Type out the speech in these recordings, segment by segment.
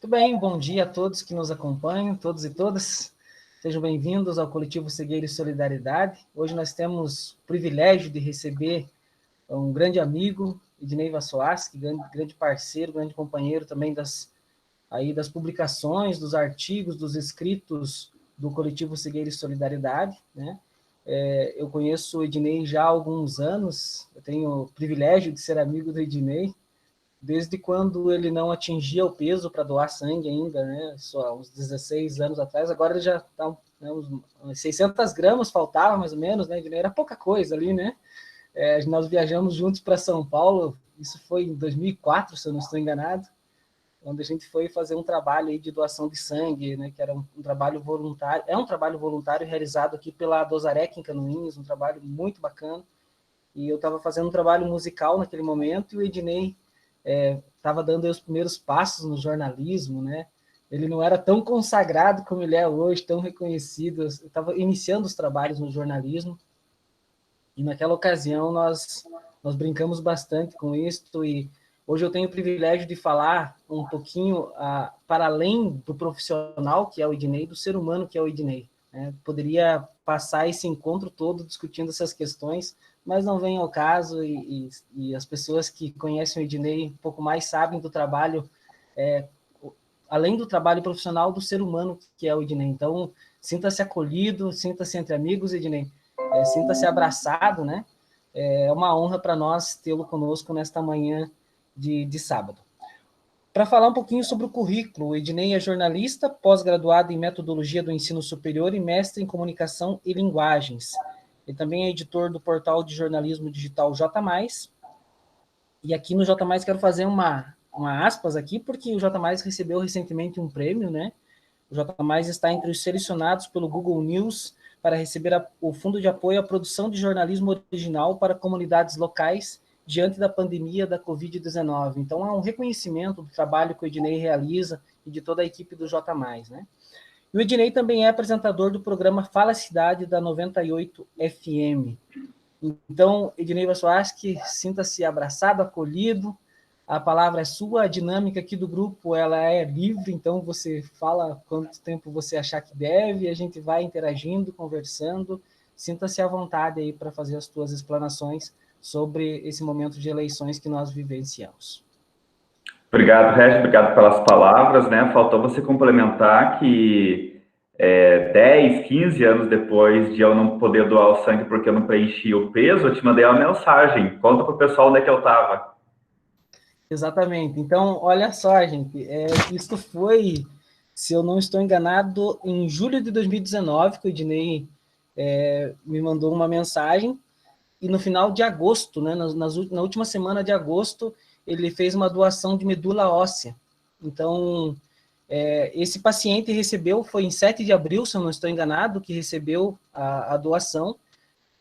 Muito bem, bom dia a todos que nos acompanham, todos e todas. Sejam bem-vindos ao Coletivo Cegueira e Solidariedade. Hoje nós temos o privilégio de receber um grande amigo, Ednei Vassoaschi, grande parceiro, grande companheiro também das publicações, dos artigos, dos escritos do Coletivo Cegueira e Solidariedade, né? Eu conheço o Ednei já há alguns anos, eu tenho o privilégio de ser amigo do Ednei, desde quando ele não atingia o peso para doar sangue ainda, né? Só uns 16 anos atrás, agora ele já está, né, uns 600 gramas faltava, mais ou menos, né? Era pouca coisa ali, né? Nós viajamos juntos para São Paulo, isso foi em 2004, se eu não estou enganado, onde a gente foi fazer um trabalho aí de doação de sangue, né? Que era um trabalho voluntário, é um trabalho voluntário realizado aqui pela Dosarec em Canoinhas, um trabalho muito bacana, e eu estava fazendo um trabalho musical naquele momento, e o Ednei estava dando os primeiros passos no jornalismo, né? Ele não era tão consagrado como ele é hoje, tão reconhecido. Eu estava iniciando os trabalhos no jornalismo, e naquela ocasião nós brincamos bastante com isso, e hoje eu tenho o privilégio de falar um pouquinho para além do profissional, que é o Ednei, do ser humano, que é o Ednei. Né? Poderia passar esse encontro todo discutindo essas questões, mas não vem ao caso, e as pessoas que conhecem o Ednei um pouco mais sabem do trabalho, além do trabalho profissional, do ser humano que é o Ednei. Então, sinta-se acolhido, sinta-se entre amigos, Ednei, sinta-se abraçado, né? É uma honra para nós tê-lo conosco nesta manhã de sábado. Para falar um pouquinho sobre o currículo, o Ednei é jornalista, pós-graduado em metodologia do ensino superior e mestre em comunicação e linguagens. Ele também é editor do portal de jornalismo digital J+, e aqui no J+, quero fazer uma aspas aqui, porque o J+, recebeu recentemente um prêmio, né? O J+, está entre os selecionados pelo Google News para receber o Fundo de Apoio à Produção de Jornalismo Original para Comunidades Locais diante da pandemia da Covid-19. Então, é um reconhecimento do trabalho que o Ednei realiza e de toda a equipe do J+, né? E o Ednei também é apresentador do programa Fala Cidade da 98 FM. Então, Ednei Vassoaschi, sinta-se abraçado, acolhido, a palavra é sua, a dinâmica aqui do grupo ela é livre, então você fala quanto tempo você achar que deve, a gente vai interagindo, conversando, sinta-se à vontade aí para fazer as suas explanações sobre esse momento de eleições que nós vivenciamos. Obrigado, Regis, obrigado pelas palavras, né? Faltou você complementar que 10, 15 anos depois de eu não poder doar o sangue porque eu não preenchi o peso, eu te mandei uma mensagem. Conta para o pessoal onde é que eu estava. Exatamente. Então, olha só, gente, isso foi, se eu não estou enganado, em julho de 2019, que o Ednei me mandou uma mensagem, e no final de agosto, né, na última semana de agosto, ele fez uma doação de medula óssea. Então, esse paciente recebeu, foi em 7 de abril, se eu não estou enganado, que recebeu a doação,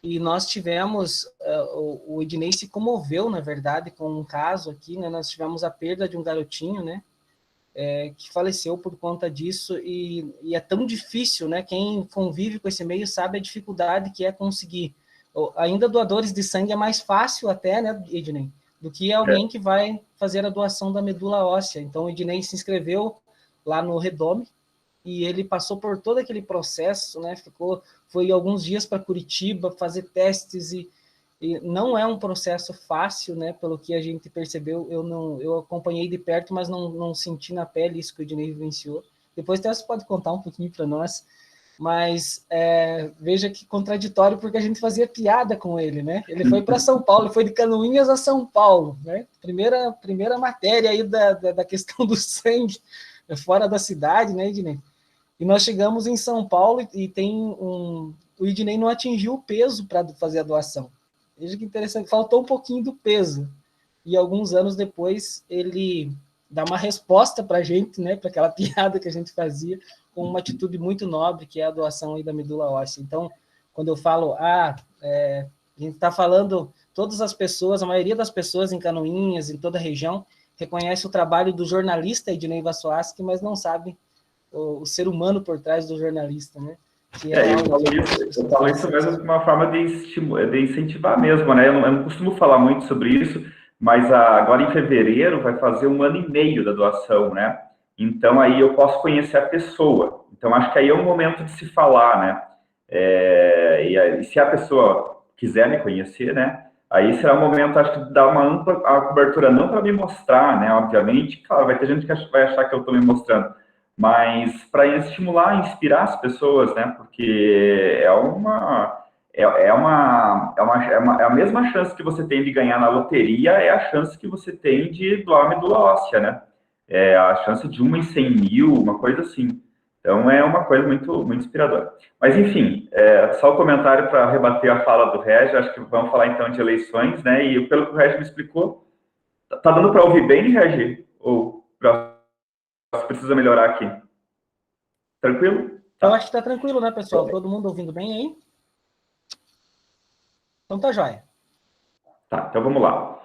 e nós tivemos, o Ednei se comoveu, na verdade, com um caso aqui, né, nós tivemos a perda de um garotinho, né, que faleceu por conta disso, e é tão difícil, né, quem convive com esse meio sabe a dificuldade que é conseguir. Ainda doadores de sangue é mais fácil até, né, Ednei, do que alguém que vai fazer a doação da medula óssea. Então, o Ednei se inscreveu lá no Redome, e ele passou por todo aquele processo, né, foi alguns dias para Curitiba fazer testes, e não é um processo fácil, né, pelo que a gente percebeu. Eu acompanhei de perto, mas não senti na pele isso que o Ednei vivenciou. Depois até você pode contar um pouquinho para nós, mas veja que contraditório, porque a gente fazia piada com ele, né? Ele foi para São Paulo, ele foi de Canoinhas a São Paulo, né? Primeira matéria aí da questão do sangue fora da cidade, né, Ednei? E nós chegamos em São Paulo e o Ednei não atingiu o peso para fazer a doação. Veja que interessante, faltou um pouquinho do peso. E alguns anos depois ele dá uma resposta para a gente, né, para aquela piada que a gente fazia, com uma atitude muito nobre, que é a doação aí da medula óssea. Então, quando eu falo, a gente está falando, todas as pessoas, a maioria das pessoas em Canoinhas, em toda a região, reconhece o trabalho do jornalista Ednei Vassoaschi, mas não sabe o ser humano por trás do jornalista, né? Eu falo isso mesmo como uma forma de incentivar mesmo, né? Eu não costumo falar muito sobre isso, mas agora em fevereiro vai fazer 1 ano e meio da doação, né? Então, aí eu posso conhecer a pessoa. Então, acho que aí é um momento de se falar, né? E se a pessoa quiser me conhecer, né? Aí será um momento, acho que, de dar uma ampla cobertura, não para me mostrar, né? Obviamente, claro, vai ter gente que vai achar que eu estou me mostrando, mas para estimular, inspirar as pessoas, né? Porque é a mesma chance que você tem de ganhar na loteria, é a chance que você tem de doar medula óssea, né? É a chance de 1 em 100 mil, uma coisa assim. Então, é uma coisa muito, muito inspiradora. Mas, enfim, só o comentário para rebater a fala do Regi, acho que vamos falar, então, de eleições, né? E pelo que o Regi me explicou, tá dando para ouvir bem, Regi? Ou precisa melhorar aqui? Tranquilo? Eu acho que está tranquilo, né, pessoal? Todo mundo ouvindo bem aí? Então tá joia. Tá, então vamos lá.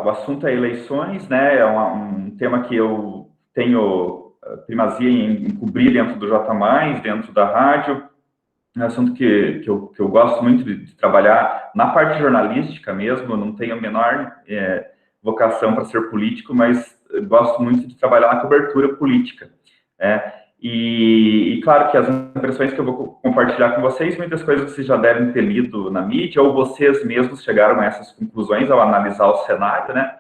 O assunto é eleições, né? É um tema que eu tenho primazia em cobrir dentro do J+, dentro da rádio. É um assunto que eu gosto muito de trabalhar na parte jornalística mesmo. Eu não tenho a menor vocação para ser político, mas gosto muito de trabalhar na cobertura política. E claro que as impressões que eu vou compartilhar com vocês, muitas coisas vocês já devem ter lido na mídia, ou vocês mesmos chegaram a essas conclusões ao analisar o cenário, né?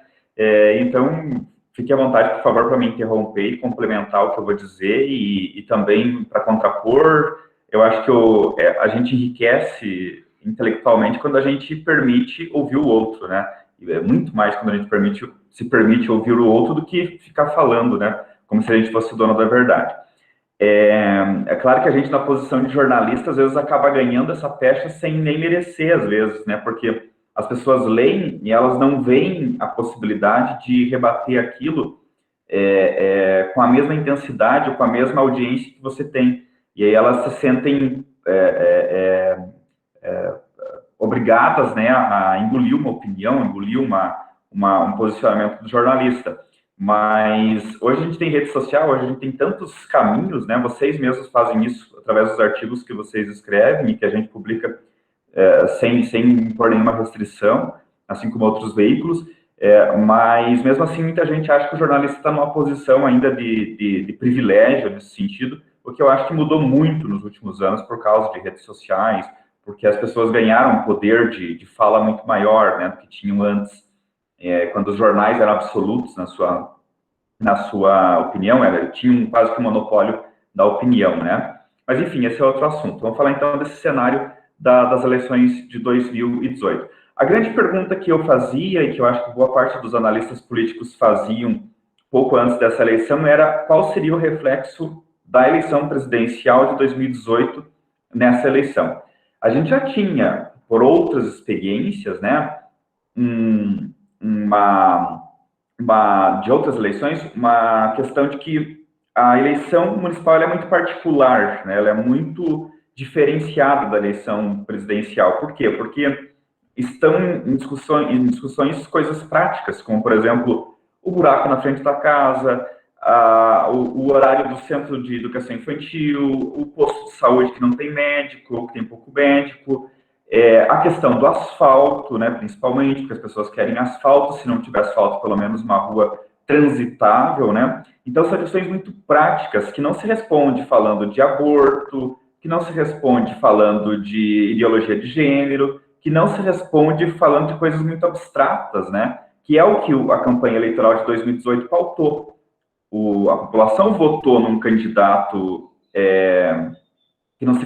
Então, fique à vontade, por favor, para me interromper e complementar o que eu vou dizer, e também para contrapor. Eu acho que a gente enriquece intelectualmente quando a gente permite ouvir o outro, né? E é muito mais quando a gente se permite ouvir o outro do que ficar falando, né? Como se a gente fosse o dono da verdade. É claro que a gente, na posição de jornalista, às vezes acaba ganhando essa pecha sem nem merecer, às vezes, né? Porque as pessoas leem e elas não veem a possibilidade de rebater aquilo com a mesma intensidade ou com a mesma audiência que você tem. E aí elas se sentem obrigadas, né, a engolir uma opinião, engolir um posicionamento do jornalista. Mas hoje a gente tem rede social, hoje a gente tem tantos caminhos, né? Vocês mesmos fazem isso através dos artigos que vocês escrevem e que a gente publica sem impor nenhuma restrição, assim como outros veículos. Mas mesmo assim, muita gente acha que o jornalista está numa posição ainda de privilégio nesse sentido, o que eu acho que mudou muito nos últimos anos por causa de redes sociais, porque as pessoas ganharam um poder de fala muito maior, né, do que tinham antes. Quando os jornais eram absolutos na sua opinião, tinham quase que um monopólio da opinião, né? Mas, enfim, esse é outro assunto. Vamos falar, então, desse cenário das eleições de 2018. A grande pergunta que eu fazia, e que eu acho que boa parte dos analistas políticos faziam pouco antes dessa eleição, era qual seria o reflexo da eleição presidencial de 2018 nessa eleição. A gente já tinha, por outras experiências, né, de outras eleições, uma questão de que a eleição municipal é muito particular, né? Ela é muito diferenciada da eleição presidencial. Por quê? Porque estão em discussões coisas práticas, como, por exemplo, o buraco na frente da casa, o horário do centro de educação infantil, o posto de saúde que não tem médico, que tem pouco médico, a questão do asfalto, né, principalmente, porque as pessoas querem asfalto, se não tiver asfalto, pelo menos uma rua transitável, né? Então, são questões muito práticas, que não se responde falando de aborto, que não se responde falando de ideologia de gênero, que não se responde falando de coisas muito abstratas, né? Que é o que a campanha eleitoral de 2018 pautou. A população votou num candidato que não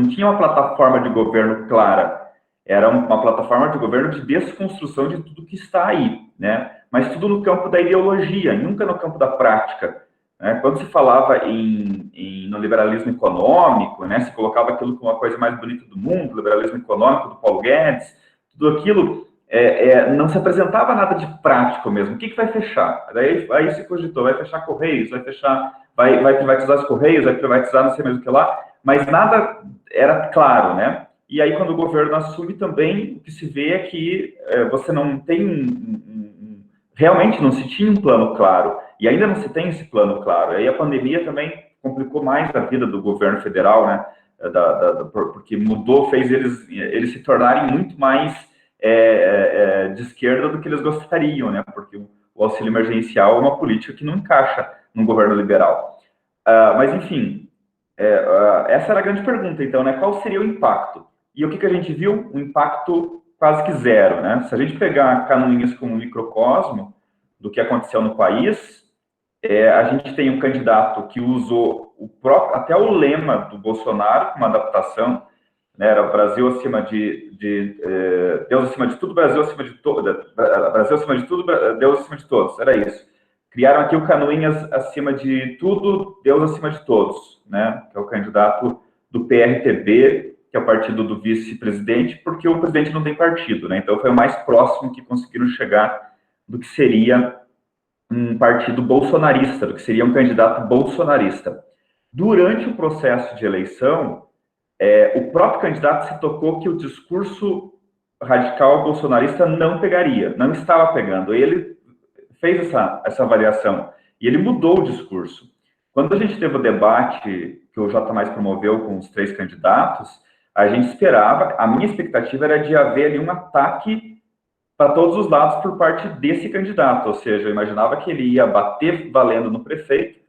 tinha uma plataforma de governo clara, era uma plataforma de governo de desconstrução de tudo que está aí, né? Mas tudo no campo da ideologia, nunca no campo da prática. Né? Quando se falava no liberalismo econômico, né, se colocava aquilo como a coisa mais bonita do mundo, o liberalismo econômico do Paulo Guedes, tudo aquilo não se apresentava nada de prático mesmo. O que vai fechar? Aí se cogitou, vai fechar Correios, vai privatizar os Correios, vai privatizar não sei mais o que lá, mas nada era claro, né? E aí, quando o governo assume também, o que se vê é que você não tem realmente não se tinha um plano claro, e ainda não se tem esse plano claro. Aí a pandemia também complicou mais a vida do governo federal, né? Porque fez eles se tornarem muito mais de esquerda do que eles gostariam, né? Porque o auxílio emergencial é uma política que não encaixa num governo liberal. Mas, enfim, essa era a grande pergunta, então, né? Qual seria o impacto? E o que a gente viu? Um impacto quase que zero, né? Se a gente pegar Canoinhas como um microcosmo do que aconteceu no país, a gente tem um candidato que usou até o lema do Bolsonaro, com uma adaptação, né? Era Brasil acima Deus acima de tudo, Brasil acima de Brasil acima de tudo, Deus acima de todos, era isso. Criaram aqui o Canoinhas acima de tudo, Deus acima de todos, né? Que é o candidato do PRTB, que é o partido do vice-presidente, porque o presidente não tem partido, né? Então foi o mais próximo que conseguiram chegar do que seria um partido bolsonarista, do que seria um candidato bolsonarista. Durante o processo de eleição, o próprio candidato se tocou que o discurso radical bolsonarista não pegaria, não estava pegando. Ele fez essa avaliação e ele mudou o discurso. Quando a gente teve o debate que o J. promoveu com os 3 candidatos, a gente esperava, a minha expectativa era de haver ali um ataque para todos os lados por parte desse candidato, ou seja, eu imaginava que ele ia bater valendo no prefeito,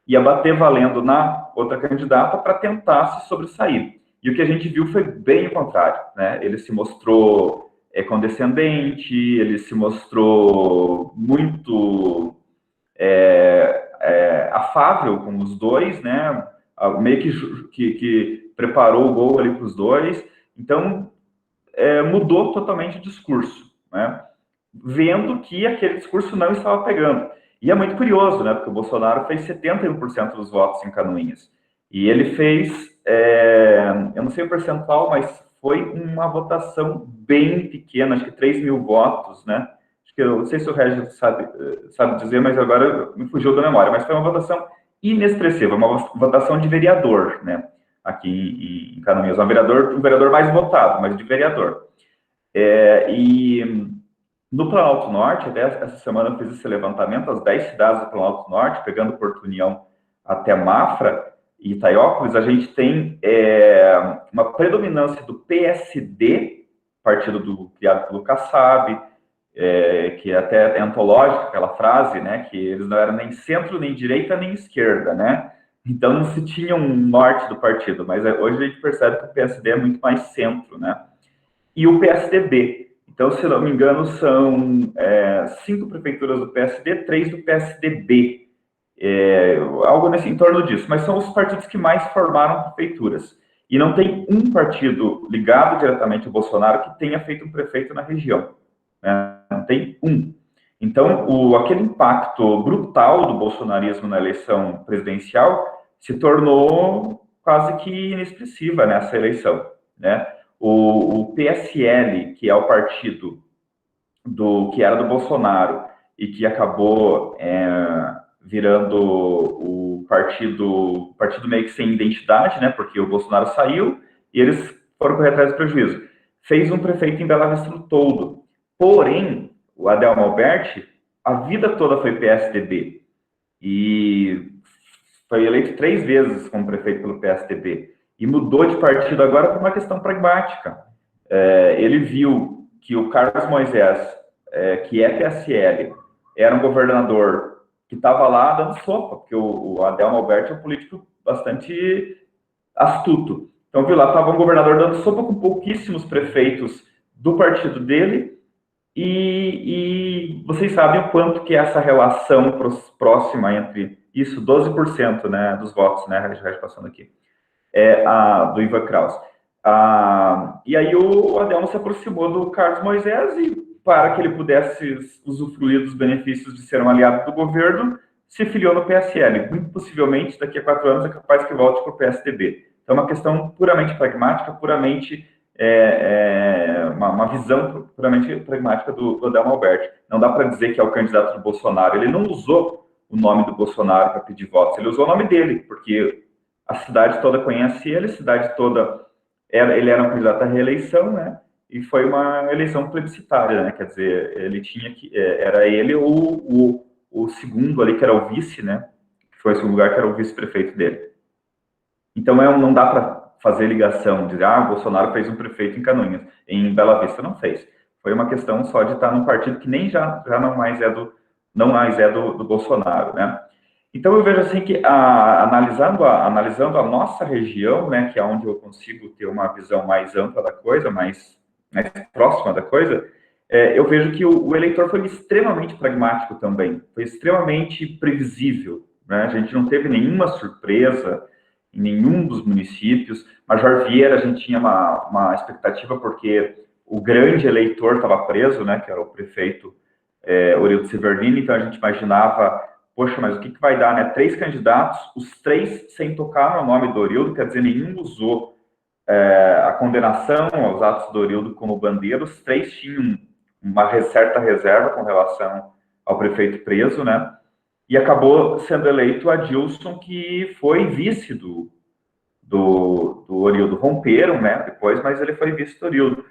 ia bater valendo na outra candidata para tentar se sobressair. E o que a gente viu foi bem o contrário, né? Ele se mostrou condescendente, ele se mostrou muito afável com os dois, né? Meio que preparou o gol ali para os dois. Então, mudou totalmente o discurso, né? Vendo que aquele discurso não estava pegando. E é muito curioso, né? Porque o Bolsonaro fez 71% dos votos em Canoinhas. E ele fez, eu não sei o percentual, mas foi uma votação bem pequena, acho que 3 mil votos, né? Acho que eu não sei se o Regis sabe dizer, mas agora me fugiu da memória. Mas foi uma votação inexpressiva, uma votação de vereador, né? Aqui em Canoinhas, um vereador mais votado, mas de vereador. E no Planalto Norte, até essa semana eu fiz esse levantamento, as 10 cidades do Planalto Norte, pegando Porto União até Mafra e Itaiópolis, a gente tem uma predominância do PSD, partido criado pelo Kassab, que até é antológica aquela frase, né, que eles não eram nem centro, nem direita, nem esquerda, né? Então não se tinha um norte do partido, mas hoje a gente percebe que o PSD é muito mais centro, né? E o PSDB. Então, se não me engano, são 5 prefeituras do PSD, 3 do PSDB. Algo em torno disso. Mas são os partidos que mais formaram prefeituras. E não tem um partido ligado diretamente ao Bolsonaro que tenha feito um prefeito na região, né? Não tem um. Então, aquele impacto brutal do bolsonarismo na eleição presidencial se tornou quase que inexpressiva nessa eleição, né? O PSL, que é o partido que era do Bolsonaro e que acabou virando o partido meio que sem identidade, né? Porque o Bolsonaro saiu e eles foram correr atrás do prejuízo. Fez um prefeito em Bela Vista do Toldo. Porém, o Adelmo Alberti, a vida toda foi PSDB. E foi eleito 3 vezes como prefeito pelo PSDB. E mudou de partido agora por uma questão pragmática. Ele viu que o Carlos Moisés, que é PSL, era um governador que estava lá dando sopa, porque o Adelmo Alberti é um político bastante astuto. Então, viu lá, estava um governador dando sopa com pouquíssimos prefeitos do partido dele, e vocês sabem o quanto que é essa relação próxima entre isso, 12%, né, dos votos, né, passando aqui, do Ivan Kraus. E aí o Adelmo se aproximou do Carlos Moisés e, para que ele pudesse usufruir dos benefícios de ser um aliado do governo, se filiou no PSL. Muito possivelmente, daqui a 4 anos, é capaz que volte para o PSDB. Então, é uma questão puramente pragmática, puramente uma visão puramente pragmática do Adelmo Alberti. Não dá para dizer que é o candidato do Bolsonaro. Ele não usou o nome do Bolsonaro para pedir votos, ele usou o nome dele, porque a cidade toda conhece ele, a cidade toda... Ele era um candidato à reeleição, né? E foi uma eleição plebiscitária, né? Quer dizer, ele tinha que... Era ele o segundo ali, que era o vice, né? Que foi o segundo lugar, que era o vice-prefeito dele. Então, não dá para fazer ligação, dizer, o Bolsonaro fez um prefeito em Canoinhas. Em Bela Vista não fez. Foi uma questão só de estar num partido que nem já não mais é do Bolsonaro, né? Então, eu vejo assim que, analisando a nossa região, né, que é onde eu consigo ter uma visão mais ampla da coisa, mais próxima da coisa, eu vejo que o eleitor foi extremamente pragmático também, foi extremamente previsível, né? A gente não teve nenhuma surpresa em nenhum dos municípios. Major Vieira, a gente tinha uma expectativa, porque o grande eleitor estava preso, né, que era o prefeito Orildo Severnini, então a gente imaginava, poxa, mas o que vai dar, né? 3 candidatos, os 3 sem tocar no nome do Orildo, quer dizer, nenhum usou a condenação aos atos do Orildo como bandeira, os 3 tinham uma certa reserva com relação ao prefeito preso, né? E acabou sendo eleito Adilson, que foi vice do Orildo. Romperam, né, depois, mas ele foi vice do Orildo.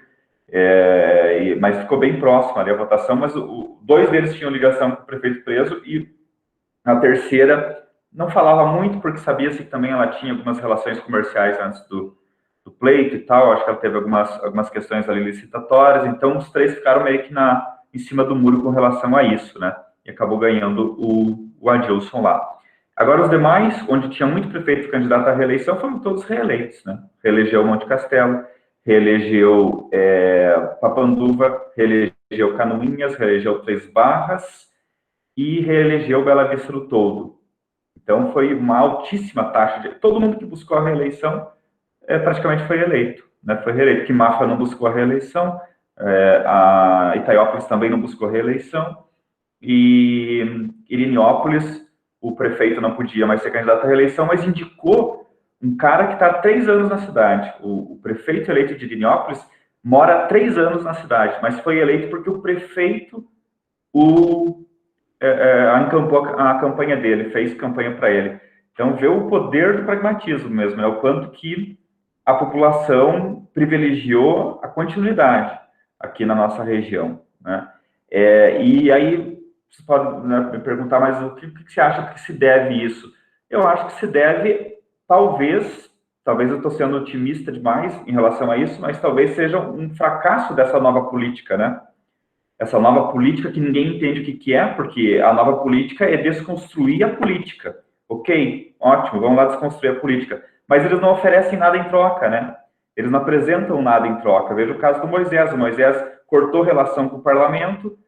Mas ficou bem próximo ali a votação, mas 2 deles tinham ligação com o prefeito preso, e a terceira não falava muito, porque sabia-se que também ela tinha algumas relações comerciais antes do pleito e tal. Acho que ela teve algumas questões ali licitatórias, então os 3 ficaram meio que em cima do muro com relação a isso, né? E acabou ganhando o Adilson lá. Agora, os demais, onde tinha muito prefeito candidato à reeleição, foram todos reeleitos, né? Reelegeu Monte Castelo, reelegeu Papanduva, reelegeu Canoinhas, reelegeu Três Barras e reelegeu Bela Vista do Toldo. Então, foi uma altíssima taxa. Todo mundo que buscou a reeleição praticamente foi eleito, né? Foi reeleito. Que Mafra não buscou a reeleição, a Itaiópolis também não buscou a reeleição, e Irinópolis, o prefeito não podia mais ser candidato à reeleição, mas indicou um cara que está há 3 anos na cidade. O prefeito eleito de Irinópolis mora há 3 anos na cidade, mas foi eleito porque o prefeito encampou a campanha dele, fez campanha para ele. Então, vê o poder do pragmatismo mesmo, né? O quanto que a população privilegiou a continuidade aqui na nossa região, né? E aí, você pode, né, me perguntar, mas o que você acha que se deve isso? Eu acho que se deve, talvez eu estou sendo otimista demais em relação a isso, mas talvez seja um fracasso dessa nova política, né? Essa nova política que ninguém entende o que é, porque a nova política é desconstruir a política. Ok, ótimo, vamos lá desconstruir a política. Mas eles não oferecem nada em troca, né? Eles não apresentam nada em troca. Veja o caso do Moisés. O Moisés cortou relação com o parlamento,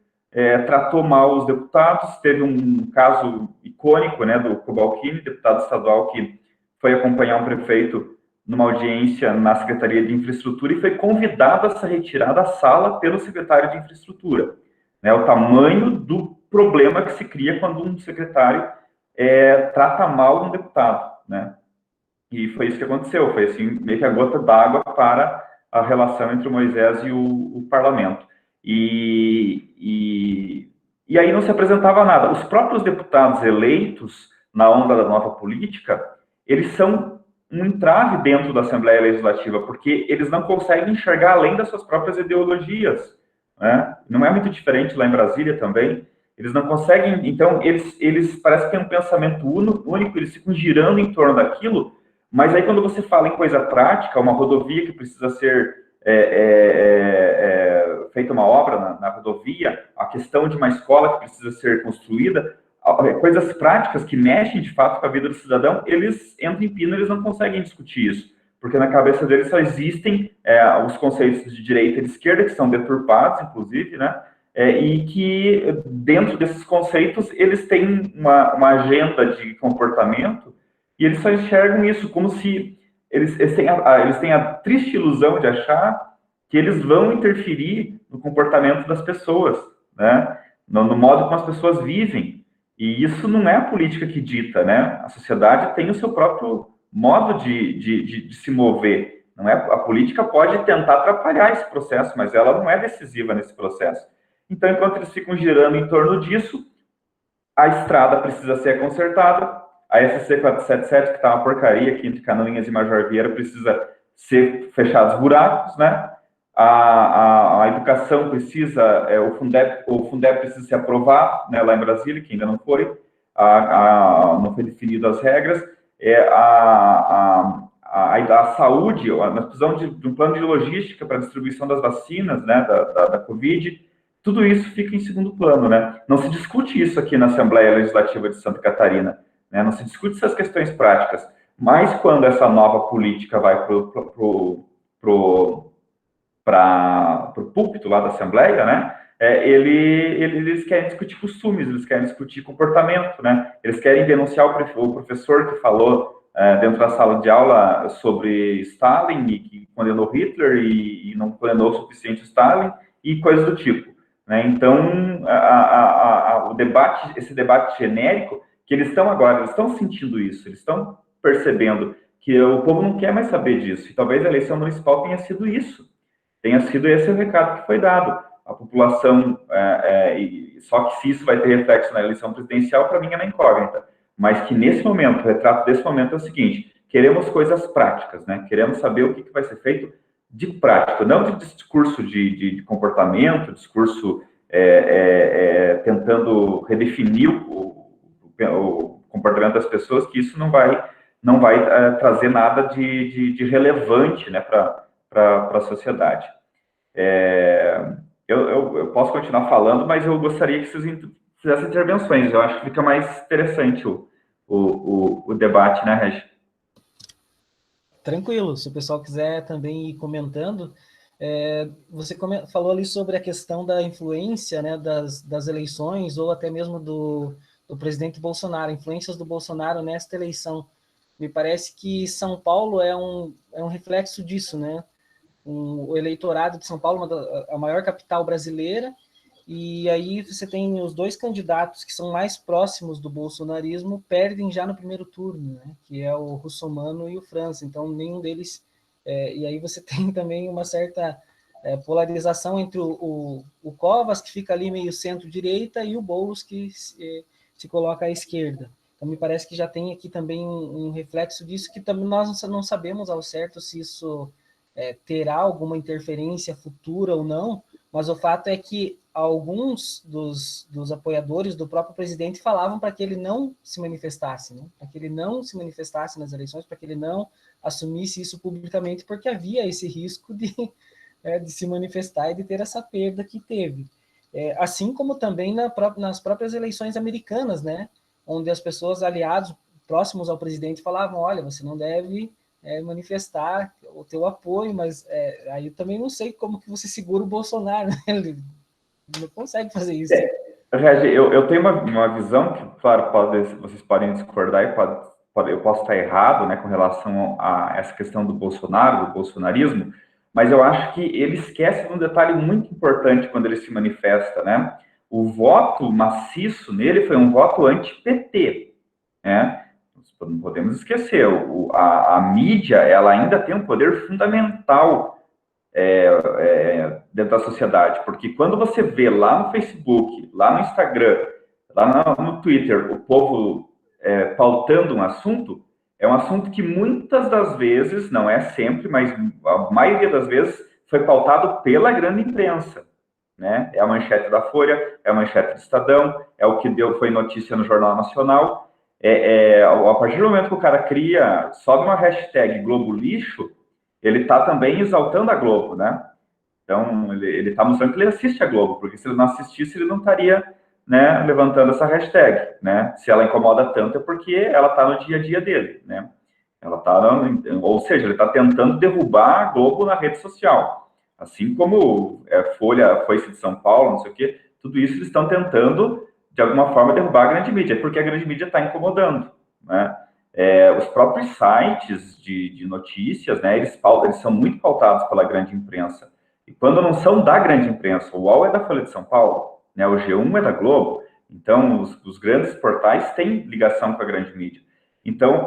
tratou mal os deputados. Teve um caso icônico, né, do Cobalcini, deputado estadual, que foi acompanhar um prefeito numa audiência na Secretaria de Infraestrutura e foi convidado a se retirar da sala pelo secretário de Infraestrutura. Né, o tamanho do problema que se cria quando um secretário trata mal um deputado, né? E foi isso que aconteceu, foi assim, meio que a gota d'água para a relação entre o Moisés e o parlamento. E aí não se apresentava nada. Os próprios deputados eleitos na onda da nova política, eles são um entrave dentro da Assembleia Legislativa, porque eles não conseguem enxergar além das suas próprias ideologias, né? Não é muito diferente lá em Brasília também. Eles não conseguem, então, eles parecem ter um pensamento único, eles ficam girando em torno daquilo, mas aí quando você fala em coisa prática, uma rodovia que precisa ser feita uma obra na rodovia, a questão de uma escola que precisa ser construída, coisas práticas que mexem de fato com a vida do cidadão, eles entram em pino, eles não conseguem discutir isso, porque na cabeça deles só existem os conceitos de direita e de esquerda, que são deturpados, inclusive, né? E que dentro desses conceitos eles têm uma agenda de comportamento e eles só enxergam isso como se eles têm a triste ilusão de achar que eles vão interferir no comportamento das pessoas, né? No modo como as pessoas vivem. E isso não é a política que dita, né? A sociedade tem o seu próprio modo de se mover. Não é? A política pode tentar atrapalhar esse processo, mas ela não é decisiva nesse processo. Então, enquanto eles ficam girando em torno disso, a estrada precisa ser consertada, a SC 477, que está uma porcaria aqui entre Canoinhas e Major Vieira, precisa ser fechados buracos, né? A educação precisa, o Fundeb precisa ser aprovado, né, lá em Brasília, que ainda não foi, não foi definido as regras, a saúde, nós precisamos de um plano de logística para a distribuição das vacinas, né, da Covid. Tudo isso fica em segundo plano, né? Não se discute isso aqui na Assembleia Legislativa de Santa Catarina. né? Não se discute essas questões práticas. Mas quando essa nova política vai para o púlpito lá da Assembleia, né? Eles querem discutir costumes, eles querem discutir comportamento, né? Eles querem denunciar o professor que falou dentro da sala de aula sobre Stalin e que condenou Hitler e não condenou o suficiente Stalin e coisas do tipo, né? Então, esse debate genérico que eles estão sentindo isso, eles estão percebendo que o povo não quer mais saber disso. E talvez a eleição municipal tenha sido isso. Tenha sido esse o recado que foi dado. A população, só que se isso vai ter reflexo na eleição presidencial, para mim é uma incógnita. Mas que nesse momento, o retrato desse momento é o seguinte: queremos coisas práticas, né? Queremos saber o que vai ser feito de prático, não de discurso de comportamento, discurso tentando redefinir o comportamento das pessoas, que isso não vai trazer nada de relevante, né, para a sociedade. Eu posso continuar falando, mas eu gostaria que vocês fizessem intervenções. Eu acho que fica mais interessante o debate, né, Regi? Tranquilo, se o pessoal quiser também ir comentando, você falou ali sobre a questão da influência, né, das eleições, ou até mesmo do presidente Bolsonaro, influências do Bolsonaro nesta eleição. Me parece que São Paulo é um reflexo disso, né? O eleitorado de São Paulo, a maior capital brasileira, e aí você tem os dois candidatos que são mais próximos do bolsonarismo, perdem já no primeiro turno, né? Que é o Russomano e o França, então nenhum deles... e aí você tem também uma certa polarização entre o Covas, que fica ali meio centro-direita, e o Boulos, que se coloca à esquerda. Então me parece que já tem aqui também um reflexo disso, que também nós não sabemos ao certo se isso terá alguma interferência futura ou não, mas o fato é que alguns dos apoiadores do próprio presidente falavam para que ele não se manifestasse, né? Para que ele não se manifestasse nas eleições, para que ele não assumisse isso publicamente, porque havia esse risco de se manifestar e de ter essa perda que teve. Assim como também nas próprias eleições americanas, né? Onde as pessoas, aliados próximos ao presidente, falavam: olha, você não deve manifestar o teu apoio, mas aí eu também não sei como que você segura o Bolsonaro, né? Ele não consegue fazer isso. Regi, eu tenho uma visão que, claro, vocês podem discordar e eu posso estar errado, né, com relação a essa questão do Bolsonaro, do bolsonarismo, mas eu acho que ele esquece de um detalhe muito importante quando ele se manifesta, né? O voto maciço nele foi um voto anti-PT, né? Não podemos esquecer, a mídia, ela ainda tem um poder fundamental dentro da sociedade, porque quando você vê lá no Facebook, lá no Instagram, lá no Twitter, o povo pautando um assunto, é um assunto que muitas das vezes, não é sempre, mas a maioria das vezes, foi pautado pela grande imprensa, né? É a manchete da Folha, é a manchete do Estadão, é o que foi notícia no Jornal Nacional. A partir do momento que o cara sobe uma hashtag Globo Lixo, ele está também exaltando a Globo, né? Então, ele está mostrando que ele assiste a Globo, porque se ele não assistisse, ele não estaria, né, levantando essa hashtag, né? Se ela incomoda tanto, é porque ela está no dia a dia dele, né? Ou seja, ele está tentando derrubar a Globo na rede social. Assim como Folha, Foice de São Paulo, não sei o quê, tudo isso eles estão tentando, de alguma forma, derrubar a grande mídia, porque a grande mídia está incomodando, né? Os próprios sites de notícias, né, eles são muito pautados pela grande imprensa. E quando não são da grande imprensa, o UOL é da Folha de São Paulo, né, o G1 é da Globo, então os grandes portais têm ligação com a grande mídia. Então,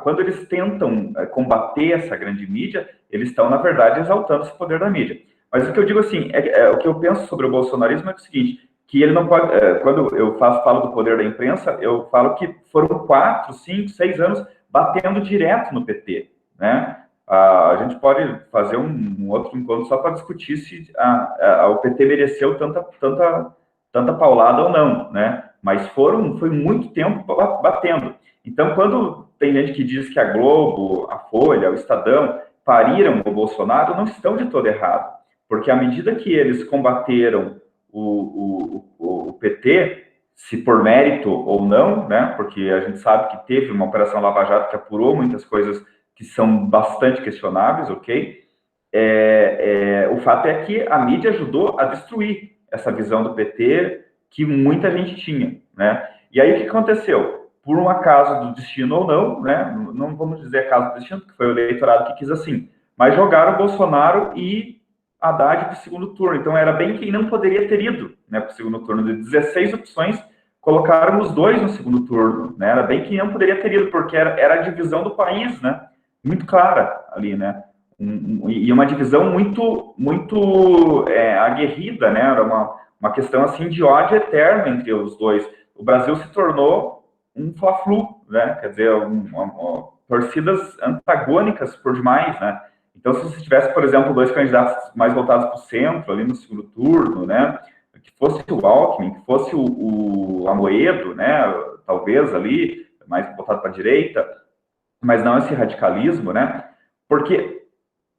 quando eles tentam combater essa grande mídia, eles estão, na verdade, exaltando esse poder da mídia. Mas o que eu digo assim, o que eu penso sobre o bolsonarismo é o seguinte: que ele não pode, quando eu falo do poder da imprensa, eu falo que foram 4, 5, 6 anos batendo direto no PT, né? A gente pode fazer um outro encontro só para discutir se o PT mereceu tanta paulada ou não, né? Mas foi muito tempo batendo. Então, quando tem gente que diz que a Globo, a Folha, o Estadão pariram o Bolsonaro, não estão de todo errado, porque à medida que eles combateram o PT, se por mérito ou não, né, porque a gente sabe que teve uma Operação Lava Jato que apurou muitas coisas que são bastante questionáveis, ok? O fato é que a mídia ajudou a destruir essa visão do PT que muita gente tinha, né? E aí o que aconteceu? Por um acaso do destino ou não, né? Não vamos dizer acaso do destino, porque foi o eleitorado que quis assim, mas jogaram Bolsonaro e Haddad para o segundo turno. Então era bem quem não poderia ter ido, né, para o segundo turno. De 16 opções, colocaram os 2 no segundo turno, né? Era bem quem não poderia ter ido, porque era a divisão do país, né? Muito clara ali, né? E uma divisão muito aguerrida, né? Era uma questão assim de ódio eterno entre os dois. O Brasil se tornou um fla-flu, né? Quer dizer, torcidas antagônicas por demais, né? Então, se você tivesse, por exemplo, 2 candidatos mais voltados para o centro, ali no segundo turno, né? Que fosse o Alckmin, que fosse o Amoedo, né? Talvez ali, mais voltado para a direita, mas não esse radicalismo, né? Porque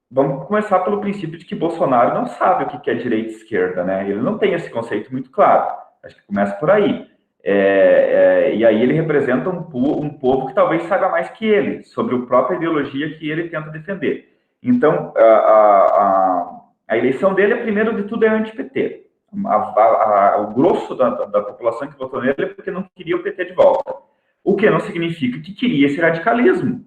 vamos começar pelo princípio de que Bolsonaro não sabe o que é direita e esquerda, né? Ele não tem esse conceito muito claro. Acho que começa por aí. E aí ele representa um povo que talvez saiba mais que ele sobre a própria ideologia que ele tenta defender. Então, a eleição dele, primeiro de tudo, é anti-PT. O grosso da população que votou nele é porque não queria o PT de volta. O que não significa que queria esse radicalismo,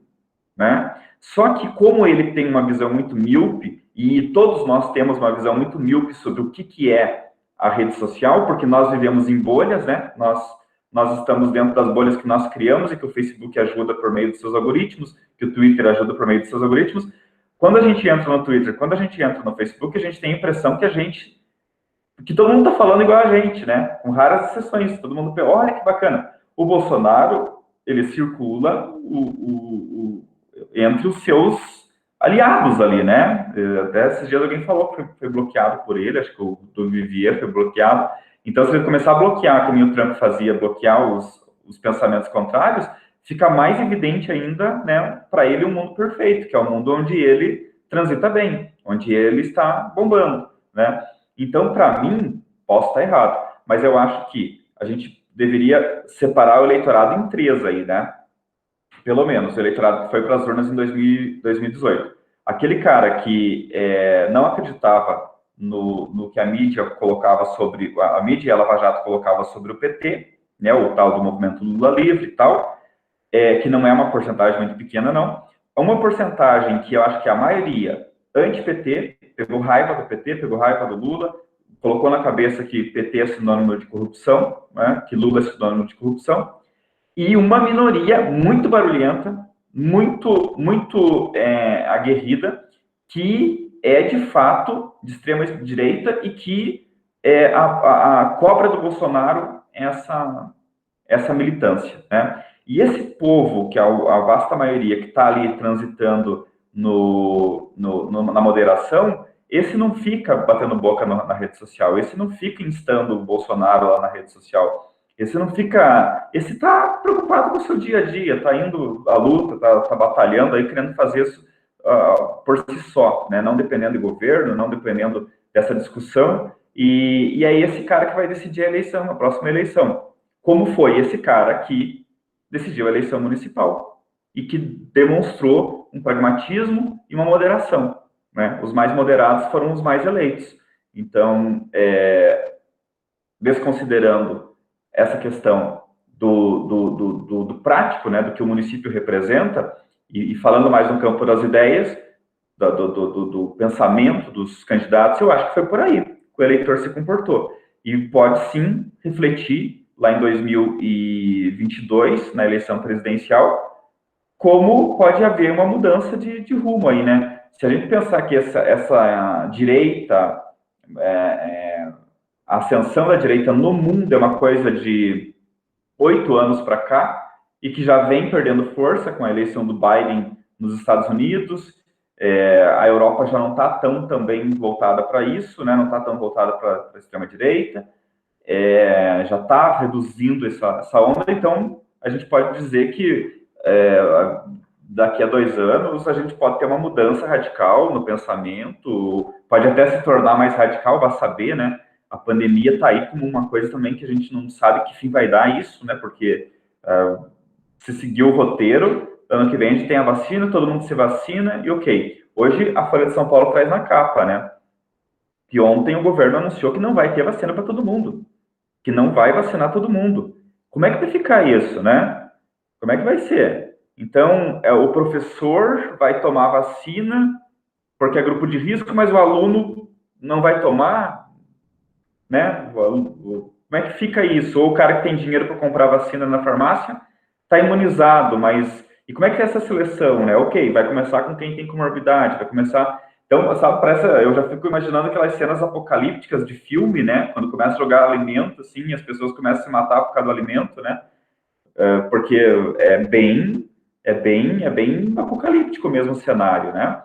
né? Só que como ele tem uma visão muito míope, e todos nós temos uma visão muito míope sobre o que é a rede social, porque nós vivemos em bolhas, né? Nós estamos dentro das bolhas que nós criamos e que o Facebook ajuda por meio dos seus algoritmos, que o Twitter ajuda por meio dos seus algoritmos. Quando a gente entra no Twitter, quando a gente entra no Facebook, a gente tem a impressão que todo mundo está falando igual a gente, né? Com raras exceções. Todo mundo pensa, olha que bacana. O Bolsonaro, ele circula entre os seus aliados ali, né? Até esses dias alguém falou que foi bloqueado por ele, acho que o do Vivier foi bloqueado. Então, se ele começar a bloquear, como o Trump fazia, bloquear os pensamentos contrários, fica mais evidente ainda, né, para ele um mundo perfeito, que é o mundo onde ele transita bem, onde ele está bombando, né? Então, para mim, posso estar errado, mas eu acho que a gente deveria separar o eleitorado em 3 aí, né? Pelo menos, o eleitorado que foi para as urnas em 2018. Aquele cara que não acreditava no que a mídia colocava sobre... A mídia e a Lava Jato colocava sobre o PT, né, o tal do movimento Lula Livre e tal, que não é uma porcentagem muito pequena, não. É uma porcentagem que eu acho que a maioria anti-PT, pegou raiva do PT, pegou raiva do Lula, colocou na cabeça que PT é sinônimo de corrupção, né, que Lula é sinônimo de corrupção, e uma minoria muito barulhenta, muito aguerrida, que é de fato de extrema direita e que a cobra do Bolsonaro essa militância, né? E esse povo, que é a vasta maioria que está ali transitando na moderação, esse não fica batendo boca na rede social, esse não fica instando o Bolsonaro lá na rede social, esse está preocupado com o seu dia a dia, está indo à luta, está batalhando aí, querendo fazer isso por si só, né? Não dependendo do governo, não dependendo dessa discussão, e é esse cara que vai decidir a eleição, a próxima eleição. Como foi esse cara que decidiu a eleição municipal e que demonstrou um pragmatismo e uma moderação, né? Os mais moderados foram os mais eleitos. Então, desconsiderando essa questão do prático, né, do que o município representa, e falando mais no campo das ideias, do pensamento dos candidatos, eu acho que foi por aí que o eleitor se comportou. E pode sim refletir lá em 2022, na eleição presidencial, como pode haver uma mudança de rumo aí, né? Se a gente pensar que essa direita, a ascensão da direita no mundo é uma coisa de 8 anos para cá, e que já vem perdendo força com a eleição do Biden nos Estados Unidos, a Europa já não está tão também voltada para isso, né? Não está tão voltada para a extrema-direita, já está reduzindo essa onda, então a gente pode dizer que daqui a 2 anos a gente pode ter uma mudança radical no pensamento, pode até se tornar mais radical, vai saber, né? a pandemia está aí como uma coisa também que a gente não sabe que fim vai dar isso, né? Porque se seguir o roteiro, ano que vem a gente tem a vacina, todo mundo se vacina e ok. Hoje a Folha de São Paulo traz na capa, né? Que ontem o governo anunciou que não vai ter vacina para todo mundo, que não vai vacinar todo mundo. Como é que vai ficar isso, né? Como é que vai ser? Então, o professor vai tomar vacina porque é grupo de risco, mas o aluno não vai tomar, né? Como é que fica isso? Ou o cara que tem dinheiro para comprar vacina na farmácia está imunizado, mas e como é que é essa seleção, né? Ok, vai começar com quem tem comorbidade, vai começar. Então, sabe, parece, eu já fico imaginando aquelas cenas apocalípticas de filme, né? Quando começa a jogar alimento, assim, e as pessoas começam a se matar por causa do alimento, né? Porque é bem apocalíptico mesmo o cenário, né?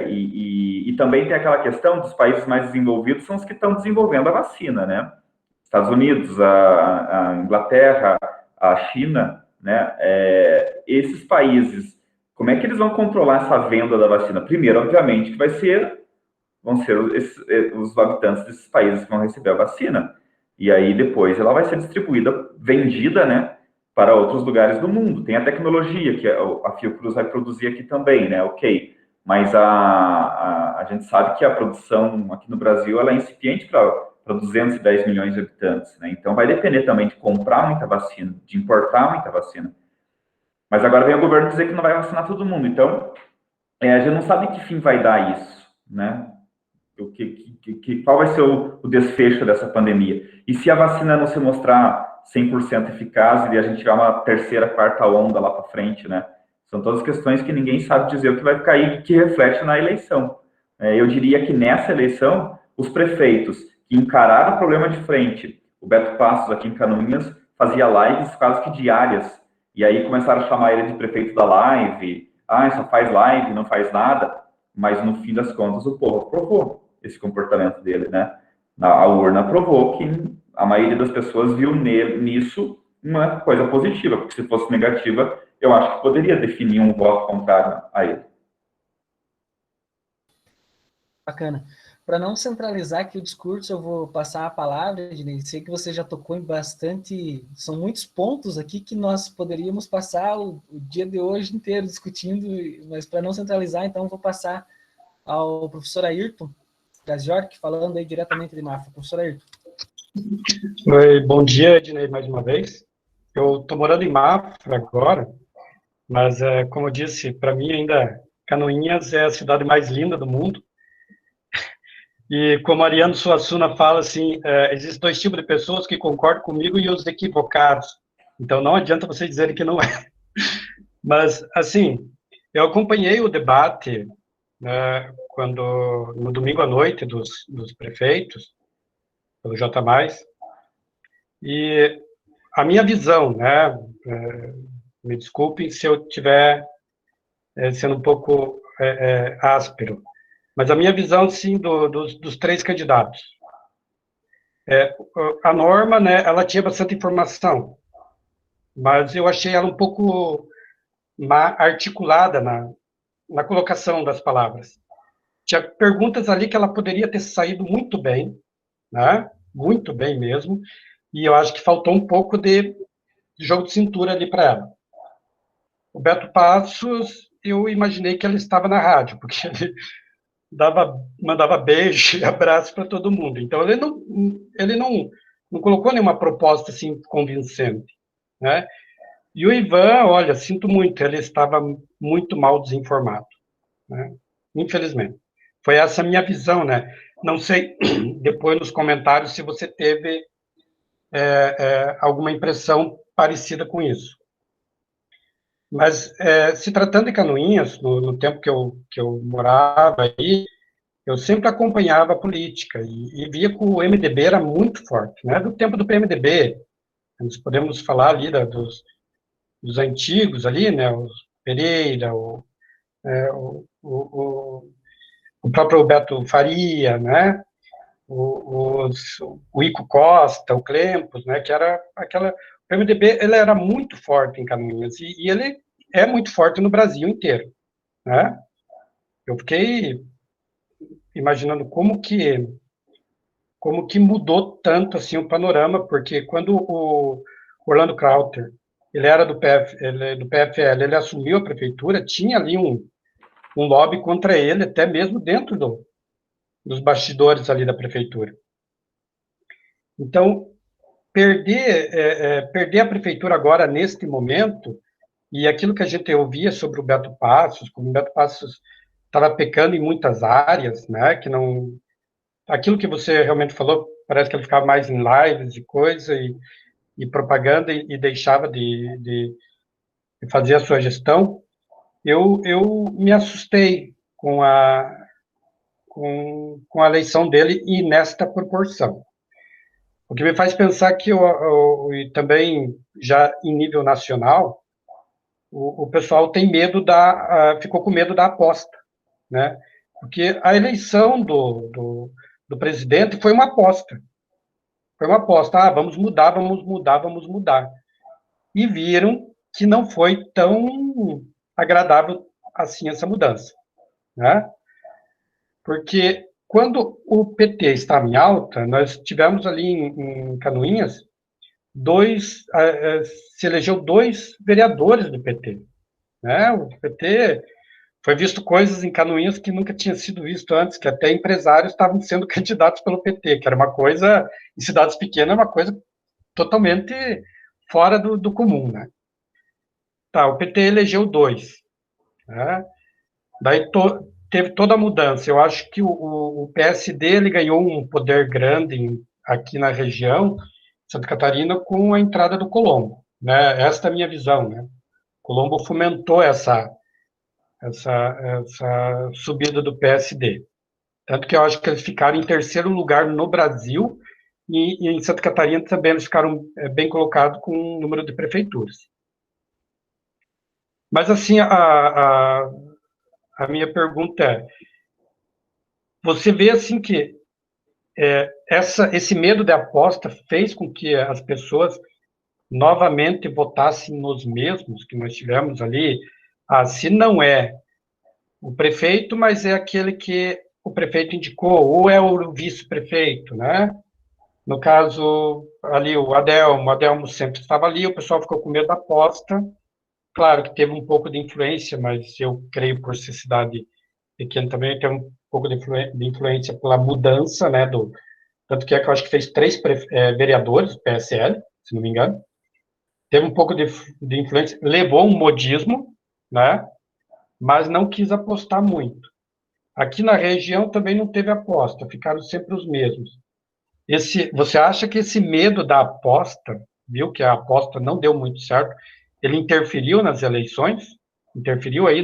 E também tem aquela questão dos países mais desenvolvidos são os que estão desenvolvendo a vacina, né? Estados Unidos, a Inglaterra, a China, né? Esses países, como é que eles vão controlar essa venda da vacina? Primeiro, obviamente, que vão ser os habitantes desses países que vão receber a vacina. E aí depois ela vai ser distribuída, vendida, né, para outros lugares do mundo. Tem a tecnologia que a Fiocruz vai produzir aqui também, né, ok. Mas a gente sabe que a produção aqui no Brasil ela é incipiente para 210 milhões de habitantes, né? Então vai depender também de comprar muita vacina, de importar muita vacina. Mas agora vem o governo dizer que não vai vacinar todo mundo. Então, a gente não sabe que fim vai dar isso, né? Qual vai ser o desfecho dessa pandemia? E se a vacina não se mostrar 100% eficaz e a gente tiver uma terceira, quarta onda lá para frente, né? São todas questões que ninguém sabe dizer o que vai ficar aí e que reflete na eleição. Eu diria que nessa eleição, os prefeitos que encararam o problema de frente, o Beto Passos aqui em Canoinhas fazia lives quase que diárias, e aí começaram a chamar ele de prefeito da live, só faz live, não faz nada, mas no fim das contas o povo aprovou esse comportamento dele, né? A urna provou que a maioria das pessoas viu nisso uma coisa positiva, porque se fosse negativa, eu acho que poderia definir um voto contrário a ele. Bacana. Para não centralizar aqui o discurso, eu vou passar a palavra, Ednei. Sei que você já tocou em bastante... São muitos pontos aqui que nós poderíamos passar o dia de hoje inteiro discutindo, mas para não centralizar, então, vou passar ao professor Ayrton Graziork, falando aí diretamente de Mafra. Professor Ayrton. Oi, bom dia, Ednei, mais uma vez. Eu estou morando em Mafra agora, mas, como eu disse, para mim ainda Canoinhas é a cidade mais linda do mundo. E como Ariano Suassuna fala, assim, existem dois tipos de pessoas que concordam comigo e os equivocados. Então, não adianta vocês dizerem que não é. Mas, assim, eu acompanhei o debate, né, no domingo à noite dos prefeitos, pelo J+, e a minha visão, né, me desculpem se eu estiver sendo um pouco áspero, mas a minha visão, sim, dos três candidatos. A Norma, né, ela tinha bastante informação, mas eu achei ela um pouco articulada na colocação das palavras. Tinha perguntas ali que ela poderia ter saído muito bem, né, muito bem mesmo, e eu acho que faltou um pouco de jogo de cintura ali para ela. O Beto Passos, eu imaginei que ele estava na rádio, porque ele mandava beijo e abraço para todo mundo. Então, ele não colocou nenhuma proposta assim convincente, né? E o Ivan, olha, sinto muito, ele estava muito mal desinformado, né? Infelizmente. Foi essa a minha visão, né? Não sei, depois nos comentários, se você teve alguma impressão parecida com isso. Mas, se tratando de Canoinhas, no tempo que eu morava aí, eu sempre acompanhava a política e via que o MDB era muito forte, né? Do tempo do PMDB, nós podemos falar ali dos antigos ali, né? O Pereira, o próprio Beto Faria, né? O Ico Costa, o Clempos, né? Que era aquela... O PMDB, ele era muito forte em Canoinhas e ele é muito forte no Brasil inteiro, né? Eu fiquei imaginando como que como que mudou tanto assim o panorama, porque quando o Orlando Krauter, ele era do PFL, ele assumiu a prefeitura, tinha ali um lobby contra ele, até mesmo dentro dos bastidores ali da prefeitura. Então, perder a prefeitura agora, neste momento, e aquilo que a gente ouvia sobre o Beto Passos, como o Beto Passos estava pecando em muitas áreas, né, que não... Aquilo que você realmente falou, parece que ele ficava mais em lives e coisa, e propaganda, e deixava de fazer a sua gestão. Eu me assustei com a eleição dele e nesta proporção. O que me faz pensar que, e também já em nível nacional, o pessoal tem medo ficou com medo da aposta, né? Porque a eleição do presidente foi uma aposta. Foi uma aposta, vamos mudar, vamos mudar, vamos mudar. E viram que não foi tão agradável assim essa mudança, né? Porque quando o PT estava em alta, nós tivemos ali em Canoinhas, se elegeu 2 vereadores do PT, né? O PT foi visto coisas em Canoinhas que nunca tinha sido visto antes, que até empresários estavam sendo candidatos pelo PT, que era uma coisa, em cidades pequenas, uma coisa totalmente fora do comum, né? Tá, o PT elegeu 2, né? Daí teve toda a mudança. Eu acho que o PSD ele ganhou um poder grande aqui na região, Santa Catarina, com a entrada do Colombo, né? Esta é a minha visão, né? Colombo fomentou essa subida do PSD. Tanto que eu acho que eles ficaram em terceiro lugar no Brasil e em Santa Catarina também eles ficaram bem colocados com o número de prefeituras. Mas, assim, a minha pergunta é, você vê, assim, que esse medo de aposta fez com que as pessoas novamente votassem nos mesmos que nós tivemos ali? Se não é o prefeito, mas é aquele que o prefeito indicou, ou é o vice-prefeito, né? No caso, ali o Adelmo sempre estava ali, o pessoal ficou com medo da aposta. Claro que teve um pouco de influência, mas eu creio por ser cidade pequena também tem um pouco de influência pela mudança, né, tanto que eu acho que fez 3 vereadores do PSL, se não me engano. Teve um pouco de influência, levou um modismo, né, mas não quis apostar muito. Aqui na região também não teve aposta, ficaram sempre os mesmos. Você acha que esse medo da aposta, viu, que a aposta não deu muito certo, ele interferiu nas eleições? Interferiu aí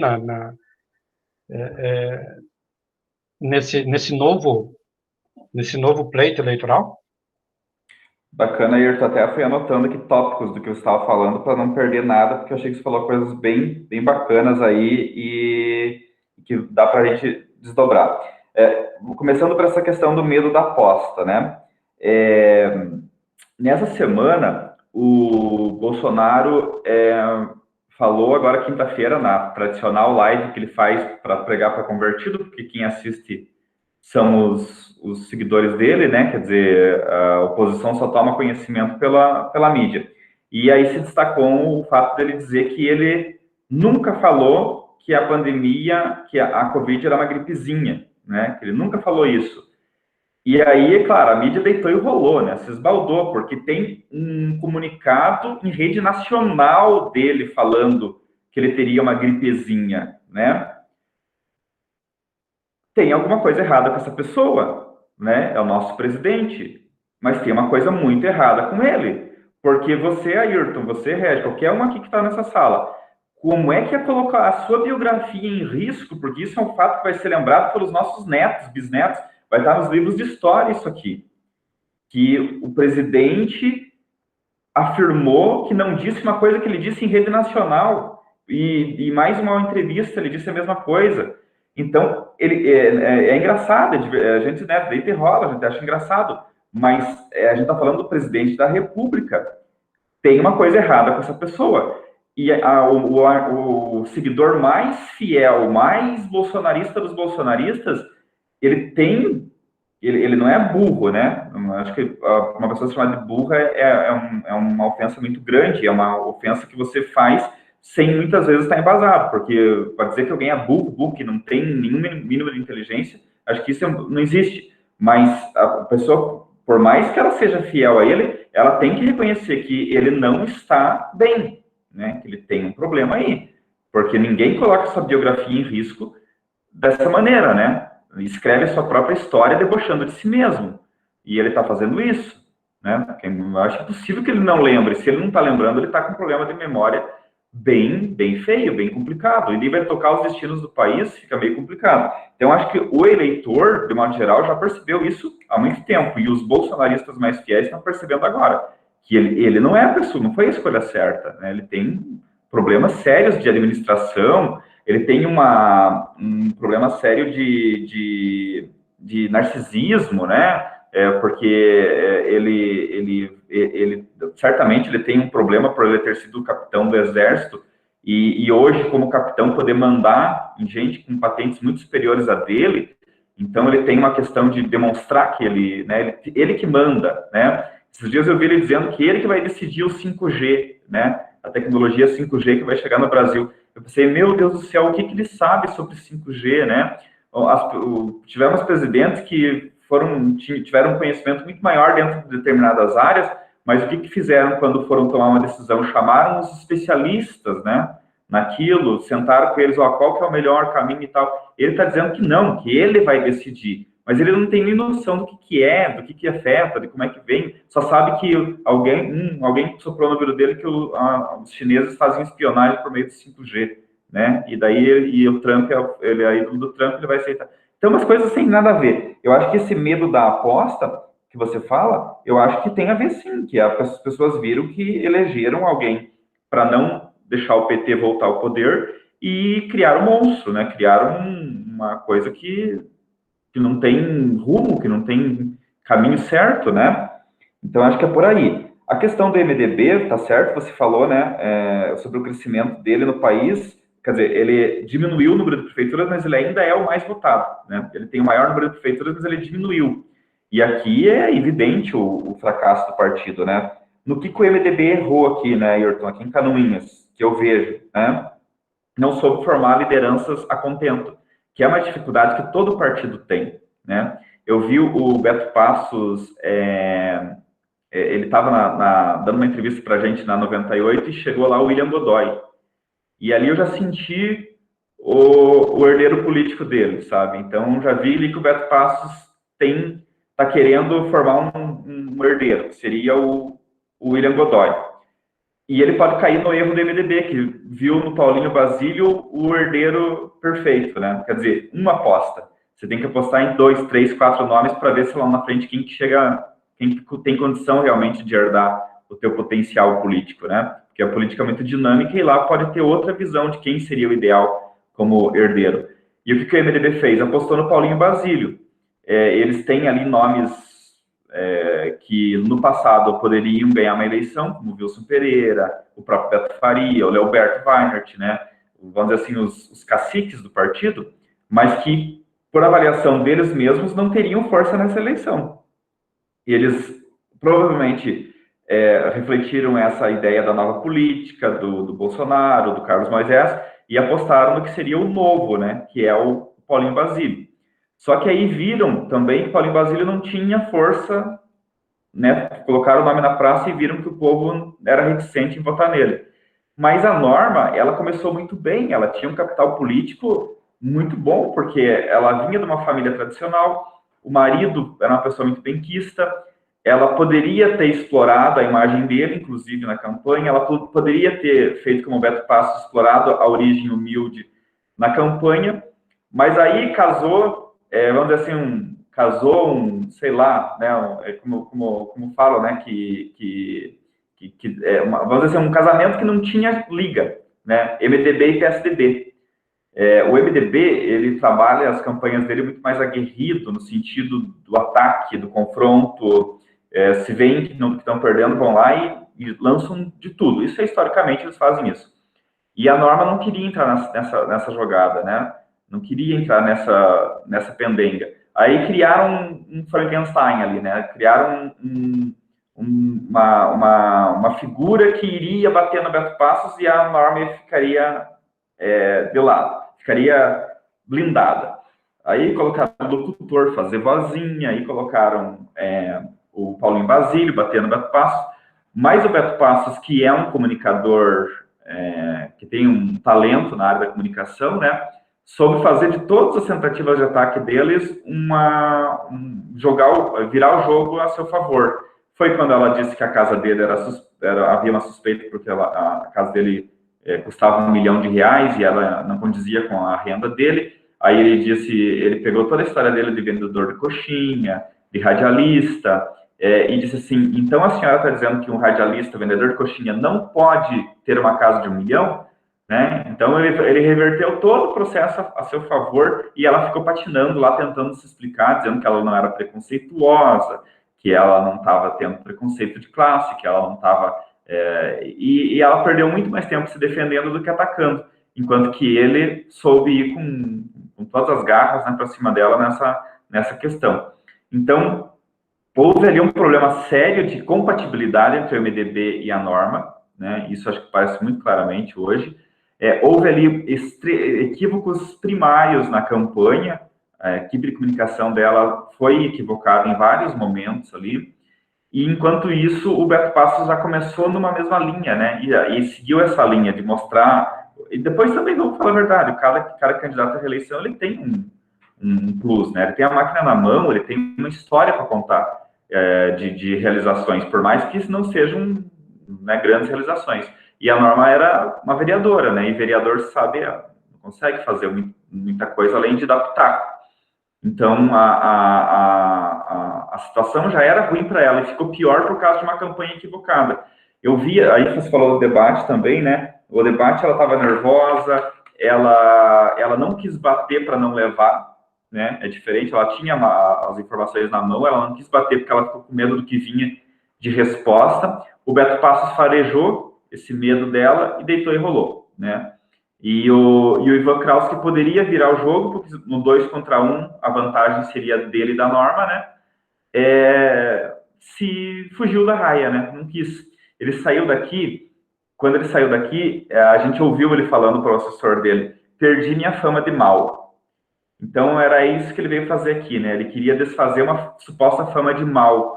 nesse novo pleito eleitoral? Bacana, Ayrton. Até fui anotando aqui tópicos do que você estava falando para não perder nada, porque eu achei que você falou coisas bem, bem bacanas aí e que dá para a gente desdobrar. Começando por essa questão do medo da aposta, né? Nessa semana, o Bolsonaro falou agora quinta-feira, na tradicional live que ele faz para pregar para convertido, porque quem assiste são os seguidores dele, né? Quer dizer, a oposição só toma conhecimento pela mídia. E aí se destacou o fato dele dizer que ele nunca falou que a pandemia, que a Covid era uma gripezinha, né? Ele nunca falou isso. E aí, claro, a mídia deitou e rolou, né? Se esbaldou, porque tem um comunicado em rede nacional dele falando que ele teria uma gripezinha, né? Tem alguma coisa errada com essa pessoa, né? É o nosso presidente, mas tem uma coisa muito errada com ele. Porque você, Ayrton, você, Regi, qualquer um aqui que está nessa sala, como é que é colocar a sua biografia em risco? Porque isso é um fato que vai ser lembrado pelos nossos netos, bisnetos, vai estar nos livros de história isso aqui. Que o presidente afirmou que não disse uma coisa que ele disse em rede nacional. E mais uma entrevista ele disse a mesma coisa. Então, é engraçado, a gente, né, deita e rola, a gente acha engraçado, mas a gente está falando do presidente da República. Tem uma coisa errada com essa pessoa. E o seguidor mais fiel, mais bolsonarista dos bolsonaristas, ele tem ele não é burro, né? Eu acho que uma pessoa chamada de burra é uma ofensa muito grande, é uma ofensa que você faz sem muitas vezes estar embasado, porque pode dizer que alguém é burro, que não tem nenhum mínimo de inteligência, acho que isso não existe. Mas a pessoa, por mais que ela seja fiel a ele, ela tem que reconhecer que ele não está bem, né? Que ele tem um problema aí, porque ninguém coloca sua biografia em risco dessa maneira, né? Escreve a sua própria história debochando de si mesmo. E ele está fazendo isso, né? Eu acho possível que ele não lembre. Se ele não está lembrando, ele está com um problema de memória bem feio, bem complicado. E ele vai tocar os destinos do país, fica meio complicado. Então, acho que o eleitor, de modo geral, já percebeu isso há muito tempo. E os bolsonaristas mais fiéis estão percebendo agora que ele não é a pessoa, não foi a escolha certa, né? Ele tem problemas sérios de administração, ele tem um problema sério de narcisismo, né? Porque ele certamente ele tem um problema por ele ter sido capitão do exército e hoje, como capitão, poder mandar em gente com patentes muito superiores a dele. Então, ele tem uma questão de demonstrar que ele que manda, né? Esses dias eu vi ele dizendo que ele que vai decidir o 5G, né? A tecnologia 5G que vai chegar no Brasil. Eu pensei, meu Deus do céu, o que ele sabe sobre 5G, né? Tivemos presidentes que tiveram um conhecimento muito maior dentro de determinadas áreas, mas o que fizeram quando foram tomar uma decisão? Chamaram os especialistas, né? Naquilo, sentaram com eles, qual que é o melhor caminho e tal. Ele está dizendo que não, que ele vai decidir. Mas ele não tem nem noção do que é, do que afeta, de como é que vem. Só sabe que alguém soprou no ouvido dele que os chineses fazem espionagem por meio do 5G, né? E daí o Trump, ele é ídolo do Trump, ele vai aceitar. Então, umas coisas sem nada a ver. Eu acho que esse medo da aposta que você fala, eu acho que tem a ver sim, que as pessoas viram que elegeram alguém para não deixar o PT voltar ao poder e criaram um monstro, né? Criaram uma coisa que não tem rumo, que não tem caminho certo, né? Então, acho que é por aí. A questão do MDB, tá certo, você falou, né, sobre o crescimento dele no país, quer dizer, ele diminuiu o número de prefeituras, mas ele ainda é o mais votado, né? Ele tem o maior número de prefeituras, mas ele diminuiu. E aqui é evidente o fracasso do partido, né? No que o MDB errou aqui, né, Ayrton, aqui em Canoinhas, que eu vejo, né? Não soube formar lideranças a contento, que é uma dificuldade que todo partido tem, né? Eu vi o Beto Passos, ele estava dando uma entrevista para a gente na 98 e chegou lá o William Godoy. E ali eu já senti o herdeiro político dele, sabe? Então, já vi ali que o Beto Passos está querendo formar um herdeiro, que seria o William Godoy. E ele pode cair no erro do MDB, que viu no Paulinho Basílio o herdeiro perfeito, né? Quer dizer, uma aposta. Você tem que apostar em 2, 3, 4 nomes para ver se lá na frente quem tem condição realmente de herdar o teu potencial político, né? Porque a política é muito dinâmica e lá pode ter outra visão de quem seria o ideal como herdeiro. E o que o MDB fez? Apostou no Paulinho Basílio. Eles têm ali nomes que no passado poderiam ganhar uma eleição, como o Wilson Pereira, o próprio Beto Faria, o Leoberto Weinert, né? Vamos dizer assim, os caciques do partido, mas que, por avaliação deles mesmos, não teriam força nessa eleição. E eles provavelmente refletiram essa ideia da nova política, do Bolsonaro, do Carlos Moisés, e apostaram no que seria o novo, né? Que é o Paulinho Basílio. Só que aí viram também que Paulinho Basílio não tinha força, né? Colocaram o nome na praça e viram que o povo era reticente em votar nele. Mas a Norma, ela começou muito bem, ela tinha um capital político muito bom, porque ela vinha de uma família tradicional, o marido era uma pessoa muito benquista, ela poderia ter explorado a imagem dele, inclusive na campanha, ela poderia ter feito como o Beto Passos, explorado a origem humilde na campanha, mas aí casou, vamos dizer assim, sei lá, né, como falam, né, vamos dizer assim, um casamento que não tinha liga, né, MDB e PSDB. O MDB, ele trabalha as campanhas dele muito mais aguerrido, no sentido do ataque, do confronto, se veem que estão perdendo, vão lá e lançam de tudo. Isso historicamente, eles fazem isso. E a Norma não queria entrar nessa jogada, né? Não queria entrar nessa pendenga. Aí criaram um Frankenstein ali, né? Criaram uma figura que iria bater no Beto Passos e a Norma ficaria de lado, ficaria blindada. Aí colocaram o locutor fazer vozinha, aí colocaram o Paulinho Basílio bater no Beto Passos, mas o Beto Passos, que é um comunicador que tem um talento na área da comunicação, né, soube fazer de todas as tentativas de ataque deles virar o jogo a seu favor. Foi quando ela disse que a casa dele havia uma suspeita porque a casa dele custava R$1 milhão e ela não condizia com a renda dele. Aí ele pegou toda a história dele de vendedor de coxinha, de radialista, e disse assim, então a senhora está dizendo que um radialista, vendedor de coxinha, não pode ter uma casa de R$1 milhão? Né? Então ele reverteu todo o processo a seu favor e ela ficou patinando lá, tentando se explicar, dizendo que ela não era preconceituosa, que ela não estava tendo preconceito de classe, que ela não estava... e ela perdeu muito mais tempo se defendendo do que atacando, enquanto que ele soube ir com todas as garras, né, para cima dela nessa questão. Então, houve ali um problema sério de compatibilidade entre o MDB e a Norma, né? Isso acho que parece muito claramente hoje. Houve ali equívocos primários na campanha, a equipe de comunicação dela foi equivocada em vários momentos ali, e enquanto isso o Beto Passos já começou numa mesma linha, né, e seguiu essa linha de mostrar, e depois também vamos falar a verdade, cada candidato à reeleição ele tem um plus, né, ele tem a máquina na mão, ele tem uma história para contar de realizações, por mais que isso não sejam, né, grandes realizações. E a Norma era uma vereadora, né? E vereador sabe, não consegue fazer muita coisa além de dar pitaco. Então, a situação já era ruim para ela e ficou pior por causa de uma campanha equivocada. Eu via, aí você falou do debate também, né? O debate, ela estava nervosa, ela não quis bater para não levar, né? É diferente, ela tinha as informações na mão, ela não quis bater porque ela ficou com medo do que vinha de resposta. O Beto Passos farejou esse medo dela e deitou e rolou, né? E o Ivan Kraus, que poderia virar o jogo, porque no 2 contra 1 a vantagem seria dele e da Norma, né? Se fugiu da raia, né? Não quis. Ele saiu daqui, quando ele saiu daqui, a gente ouviu ele falando para o assessor dele, perdi minha fama de mal. Então era isso que ele veio fazer aqui, né? Ele queria desfazer uma suposta fama de mal.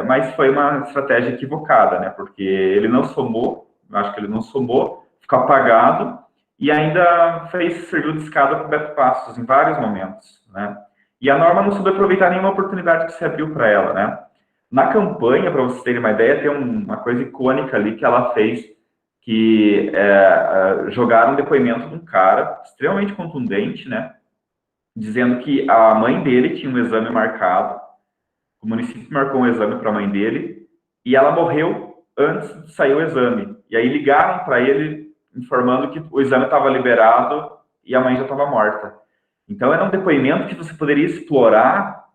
Mas foi uma estratégia equivocada, né? Porque ele não somou, acho que ele não somou, ficou apagado e ainda serviu de escada para o Beto Passos em vários momentos, né? E a Norma não soube aproveitar nenhuma oportunidade que se abriu para ela, né? Na campanha, para vocês terem uma ideia, tem uma coisa icônica ali que ela fez, que jogaram um depoimento de um cara extremamente contundente, né? Dizendo que a mãe dele tinha um exame marcado, o município marcou um exame para a mãe dele e ela morreu antes de sair o exame. E aí ligaram para ele informando que o exame estava liberado e a mãe já estava morta. Então era um depoimento que você poderia explorar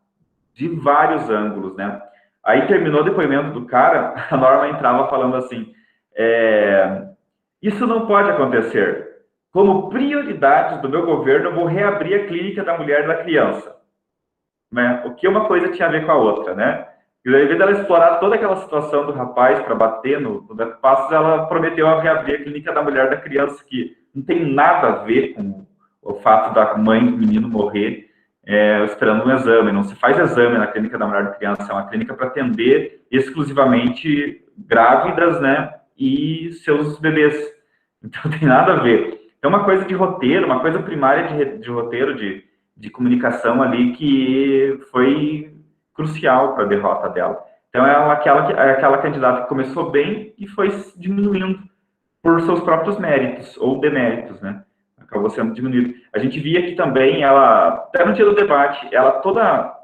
de vários ângulos, né? Aí terminou o depoimento do cara, a Norma entrava falando assim, isso não pode acontecer. Como prioridade do meu governo, eu vou reabrir a clínica da mulher e da criança. Né? O que uma coisa tinha a ver com a outra, né? E ao invés dela explorar toda aquela situação do rapaz para bater no Beto Passos, ela prometeu a reabrir a clínica da mulher e da criança, que não tem nada a ver com o fato da mãe do menino morrer esperando um exame. Não se faz exame na clínica da mulher e da criança, é uma clínica para atender exclusivamente grávidas, né? E seus bebês. Então tem nada a ver. É uma coisa de roteiro, uma coisa primária de roteiro, de comunicação ali que foi crucial para a derrota dela. Então, ela aquela candidata que começou bem e foi diminuindo por seus próprios méritos ou deméritos, né? Acabou sendo diminuído. A gente via aqui também, até no dia do debate, ela toda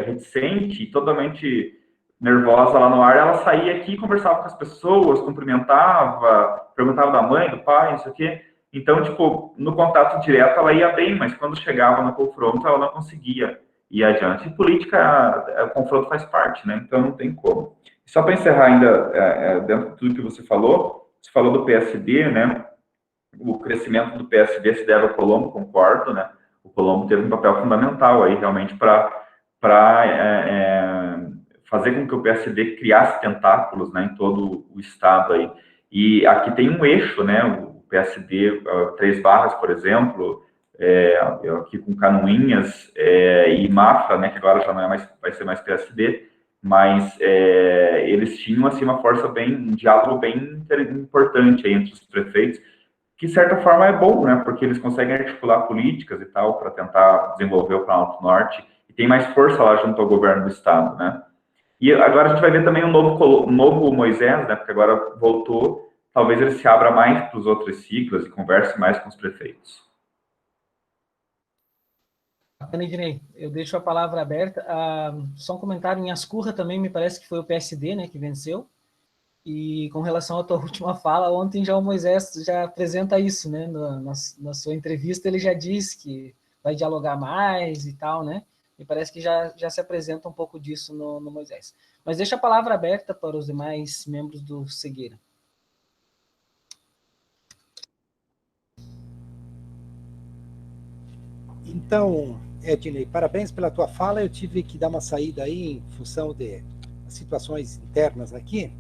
reticente, totalmente nervosa lá no ar, ela saía aqui, conversava com as pessoas, cumprimentava, perguntava da mãe, do pai, não sei o quê. Então, tipo, no contato direto ela ia bem, mas quando chegava no confronto ela não conseguia ir adiante. E política, o confronto faz parte, né? Então não tem como. Só para encerrar ainda, dentro de tudo que você falou do PSD, né? O crescimento do PSD se deve ao Colombo, concordo, né? o Colombo teve um papel fundamental aí, realmente, para fazer com que o PSD criasse tentáculos, né, em todo o estado aí. E aqui tem um eixo, né, o PSD, Três Barras, por exemplo, aqui com Canoinhas e Mafra, né, que agora já não é mais, vai ser mais PSD, mas eles tinham assim um diálogo bem importante aí entre os prefeitos, que de certa forma é bom, né, porque eles conseguem articular políticas e tal para tentar desenvolver o Planalto Norte e tem mais força lá junto ao governo do estado, né. E agora a gente vai ver também um novo Moisés, né, porque agora voltou, talvez ele se abra mais para os outros ciclos e converse mais com os prefeitos. Bacana, Ednei. Eu deixo a palavra aberta. Só um comentário, em Ascurra também me parece que foi o PSD, né, que venceu. E com relação à tua última fala, ontem já o Moisés já apresenta isso, né, na sua entrevista ele já diz que vai dialogar mais e tal, né, me parece que já se apresenta um pouco disso no Moisés. Mas deixa a palavra aberta para os demais membros do Cegueira. Então, Ednei, parabéns pela tua fala. Eu tive que dar uma saída aí em função de situações internas aqui.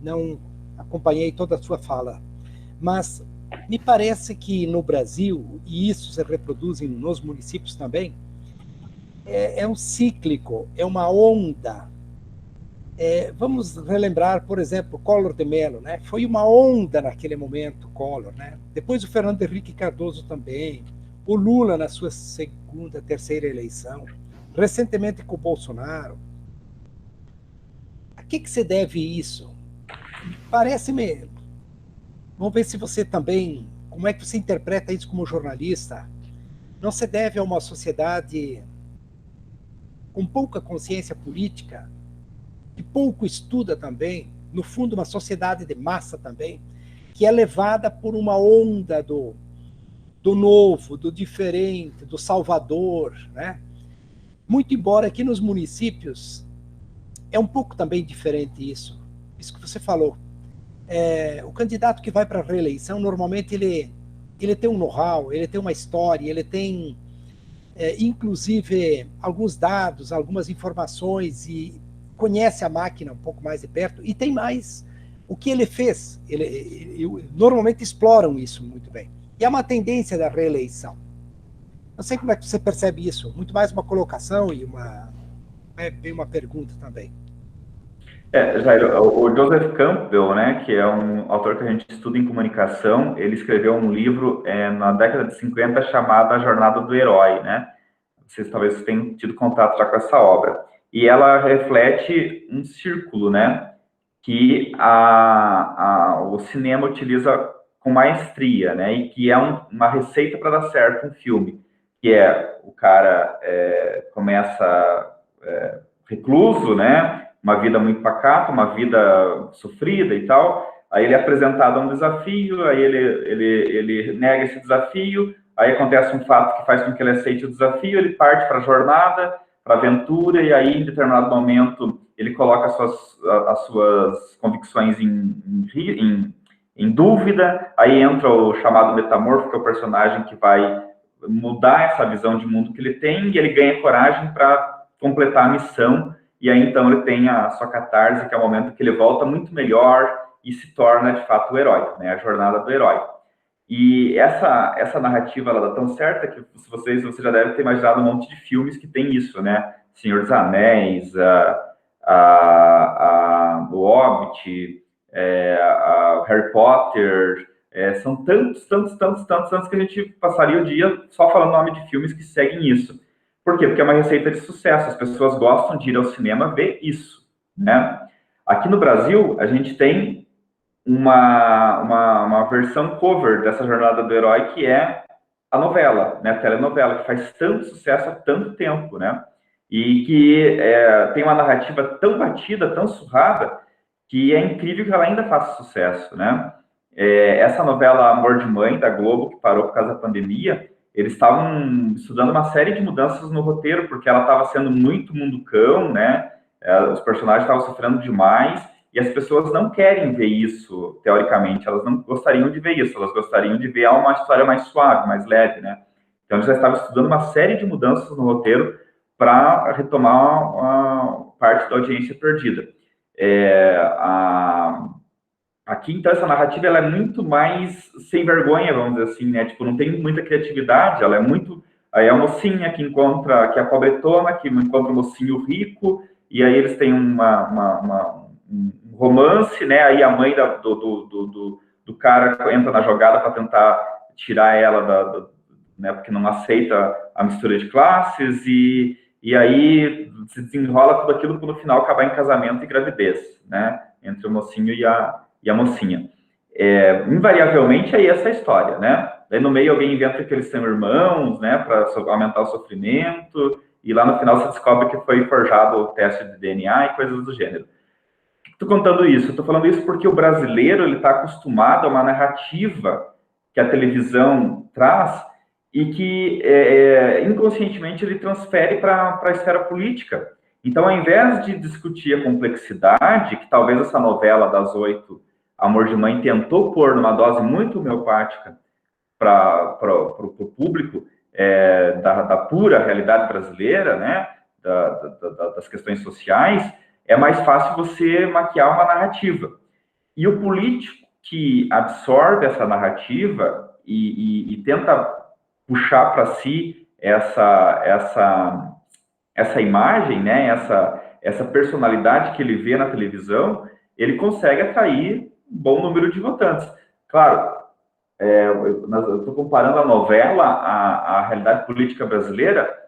Não acompanhei toda a sua fala. Mas me parece que no Brasil, e isso se reproduz nos municípios também, é um cíclico, é uma onda. Vamos relembrar, por exemplo, Collor de Mello, né? Foi uma onda naquele momento, Collor, né? Depois o Fernando Henrique Cardoso também, o Lula na sua segunda, terceira eleição, recentemente com o Bolsonaro. A que se deve isso? Parece-me... Vamos ver se você também... Como é que você interpreta isso como jornalista? Não se deve a uma sociedade com pouca consciência política, que pouco estuda também, no fundo uma sociedade de massa também, que é levada por uma onda do novo, do diferente, do Salvador, né? Muito embora aqui nos municípios é um pouco também diferente isso que você falou. O candidato que vai para a reeleição, normalmente ele tem um know-how, ele tem uma história, ele tem inclusive alguns dados, algumas informações e conhece a máquina um pouco mais de perto e tem mais o que ele fez. Normalmente exploram isso muito bem. E é uma tendência da reeleição. Não sei como é que você percebe isso. Muito mais uma colocação e uma pergunta também. Jair, o Joseph Campbell, né, que é um autor que a gente estuda em comunicação, ele escreveu um livro na década de 50 chamado A Jornada do Herói, né? Vocês talvez tenham tido contato já com essa obra. E ela reflete um círculo, né, que o cinema utiliza com maestria, né, e que é uma receita para dar certo um filme, que o cara começa recluso, né, uma vida muito pacata, uma vida sofrida e tal, aí ele é apresentado a um desafio, aí ele nega esse desafio, aí acontece um fato que faz com que ele aceite o desafio, ele parte para a jornada, para a aventura, e aí, em determinado momento, ele coloca as suas convicções em dúvida, aí entra o chamado metamorfo, que é o personagem que vai mudar essa visão de mundo que ele tem, e ele ganha coragem para completar a missão, e aí, então, ele tem a sua catarse, que é o momento que ele volta muito melhor e se torna, de fato, o herói, né? A jornada do herói. E essa narrativa, ela dá tão certa que você já deve ter imaginado um monte de filmes que tem isso, né? Senhor dos Anéis, o Hobbit, o Harry Potter, são tantos que a gente passaria o dia só falando nome de filmes que seguem isso. Por quê? Porque é uma receita de sucesso, as pessoas gostam de ir ao cinema ver isso, né? Aqui no Brasil, a gente tem uma versão cover dessa jornada do herói, que é a novela, né? A telenovela, que faz tanto sucesso há tanto tempo, né? E que tem uma narrativa tão batida, tão surrada, que é incrível que ela ainda faça sucesso, né? Essa novela Amor de Mãe, da Globo, que parou por causa da pandemia, eles estavam estudando uma série de mudanças no roteiro, porque ela estava sendo muito munducão, né? Os personagens estavam sofrendo demais, e as pessoas não querem ver isso, teoricamente, elas não gostariam de ver isso, elas gostariam de ver uma história mais suave, mais leve, né? Então, a gente já estava estudando uma série de mudanças no roteiro para retomar a parte da audiência perdida. Aqui, então, essa narrativa ela é muito mais sem vergonha, vamos dizer assim, né? Tipo, não tem muita criatividade, ela é muito... Aí é a mocinha que encontra, que é a pobretona, que encontra o mocinho rico, e aí eles têm um romance, né? Aí a mãe do cara entra na jogada para tentar tirar ela né? Porque não aceita a mistura de classes, e aí se desenrola tudo aquilo para no final acabar em casamento e gravidez, né? Entre o mocinho e a mocinha. Invariavelmente é essa a história, né? Daí no meio alguém inventa que eles são irmãos, né? Para aumentar o sofrimento, e lá no final você descobre que foi forjado o teste de DNA e coisas do gênero. Estou contando isso? Estou falando isso porque o brasileiro ele está acostumado a uma narrativa que a televisão traz e que inconscientemente ele transfere para a esfera política. Então, ao invés de discutir a complexidade, que talvez essa novela das 8, Amor de Mãe, tentou pôr numa dose muito homeopática para o público, da pura realidade brasileira, né, das questões sociais, é mais fácil você maquiar uma narrativa. E o político que absorve essa narrativa e tenta puxar para si essa imagem, né, essa personalidade que ele vê na televisão, ele consegue atrair um bom número de votantes. Claro, eu estou comparando a novela à realidade política brasileira.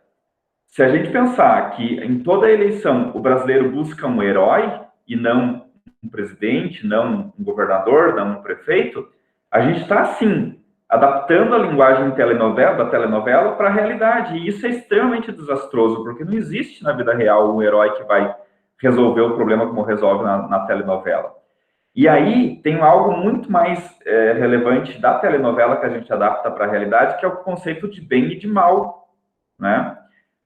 Se a gente pensar que em toda eleição o brasileiro busca um herói e não um presidente, não um governador, não um prefeito, a gente está, sim, adaptando a linguagem da telenovela para a realidade. E isso é extremamente desastroso, porque não existe na vida real um herói que vai resolver o problema como resolve na telenovela. E aí tem algo muito mais relevante da telenovela que a gente adapta para a realidade, que é o conceito de bem e de mal, né?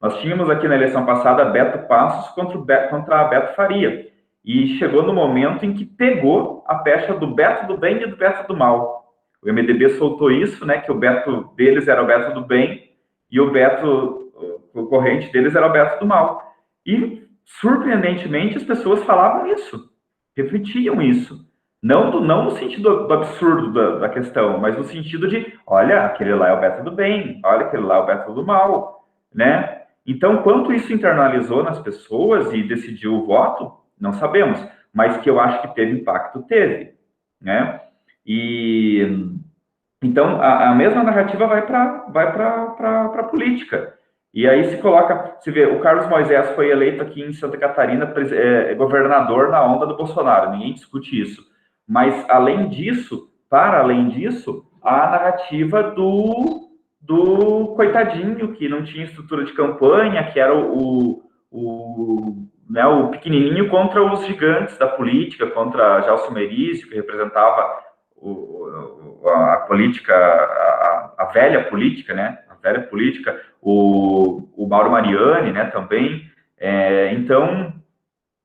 Nós tínhamos aqui na eleição passada Beto Passos contra a Beto Faria. E chegou no momento em que pegou a pecha do Beto do bem e do Beto do mal. O MDB soltou isso, né, que o Beto deles era o Beto do bem e o Beto concorrente deles era o Beto do mal. E, surpreendentemente, as pessoas falavam isso, refletiam isso. Não no sentido do absurdo da questão, mas no sentido de, olha, aquele lá é o Beto do bem, olha, aquele lá é o Beto do mal, né? Então, quanto isso internalizou nas pessoas e decidiu o voto, não sabemos, mas que eu acho que teve impacto, teve, né? E então a mesma narrativa vai para a política. E aí se vê, o Carlos Moisés foi eleito aqui em Santa Catarina governador na onda do Bolsonaro, ninguém discute isso. Mas além disso, a narrativa do coitadinho que não tinha estrutura de campanha, que era o pequenininho contra os gigantes da política, contra Gelson Merizio, que representava a política, a velha política, né? A velha política, o Mauro Mariani, né? Também. Então,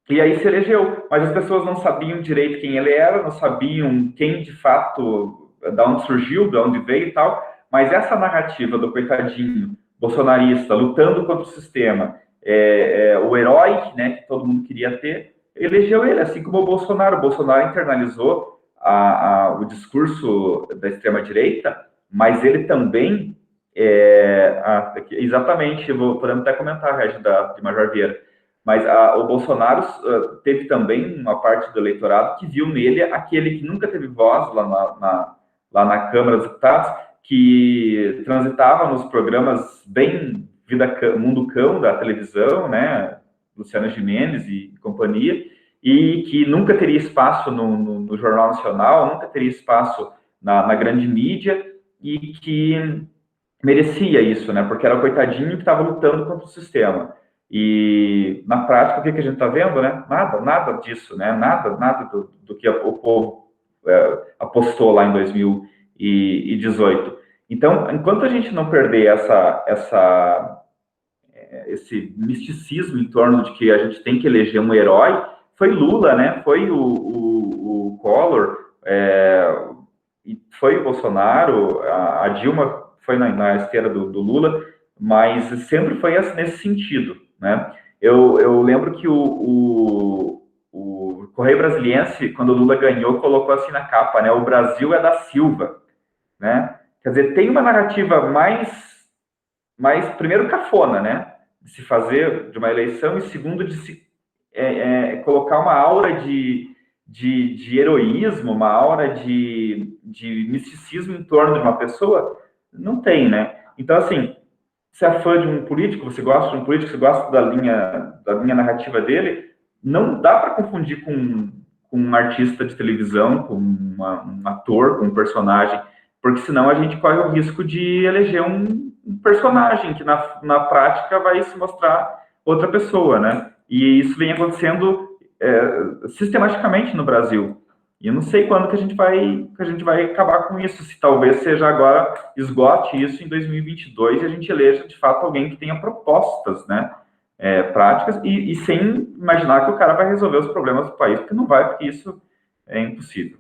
e aí se elegeu, mas as pessoas não sabiam direito quem ele era, não sabiam quem de fato, de onde surgiu, de onde veio e tal. Mas essa narrativa do coitadinho bolsonarista lutando contra o sistema, o herói, né, que todo mundo queria ter, elegeu ele, assim como o Bolsonaro. O Bolsonaro internalizou o discurso da extrema-direita, mas ele também, exatamente, podemos até comentar, Regis, de Major Vieira, mas o Bolsonaro teve também uma parte do eleitorado que viu nele aquele que nunca teve voz lá na Câmara dos Deputados, que transitava nos programas bem Mundo Cão da televisão, né, Luciano Gimenez e companhia, e que nunca teria espaço no Jornal Nacional, nunca teria espaço na grande mídia, e que merecia isso, né, porque era o coitadinho que estava lutando contra o sistema. E, na prática, o que a gente está vendo, né, nada disso, né, nada do que o povo apostou lá em 2018. Então, enquanto a gente não perder esse misticismo em torno de que a gente tem que eleger um herói, foi Lula, né? Foi o Collor, foi o Bolsonaro, a Dilma foi na esteira do Lula, mas sempre foi nesse sentido, né? Eu lembro que o Correio Brasiliense, quando o Lula ganhou, colocou assim na capa, né? O Brasil é da Silva, né? Quer dizer, tem uma narrativa mais primeiro, cafona, né? De se fazer de uma eleição, e segundo, de se colocar uma aura de heroísmo, uma aura de misticismo em torno de uma pessoa. Não tem, né? Então, assim, você é fã de um político, você gosta de um político, você gosta da linha narrativa dele, não dá para confundir com um artista de televisão, com um ator, com um personagem, porque senão a gente corre o risco de eleger um personagem que na prática vai se mostrar outra pessoa, né? E isso vem acontecendo sistematicamente no Brasil. E eu não sei quando que a gente vai acabar com isso, se talvez seja agora, esgote isso em 2022 e a gente eleja, de fato, alguém que tenha propostas, né, práticas, e sem imaginar que o cara vai resolver os problemas do país, porque não vai, porque isso é impossível.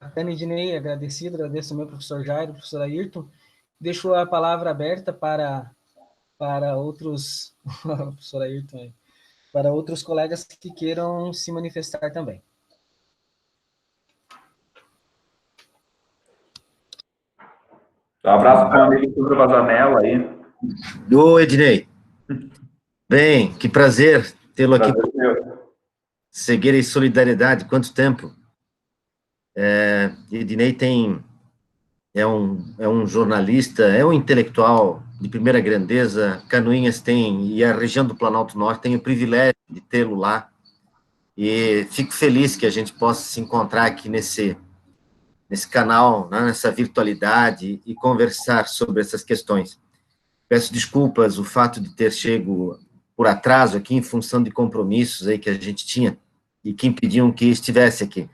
Bacana, Ednei, agradeço também ao professor Jairo, ao professor Ayrton. Deixo a palavra aberta para outros, professor Ayrton, para outros colegas que queiram se manifestar também. Um abraço para o amigo Pedro Vazanella aí. Ô, Ednei. Bem, que prazer tê-lo aqui. Cegueira e Solidariedade, quanto tempo? Ednei é um jornalista, é um intelectual de primeira grandeza. Canoinhas e a região do Planalto Norte tem o privilégio de tê-lo lá, e fico feliz que a gente possa se encontrar aqui nesse canal, né, nessa virtualidade, e conversar sobre essas questões. Peço desculpas o fato de ter chego por atraso aqui, em função de compromissos aí que a gente tinha, e que impediam que estivesse aqui.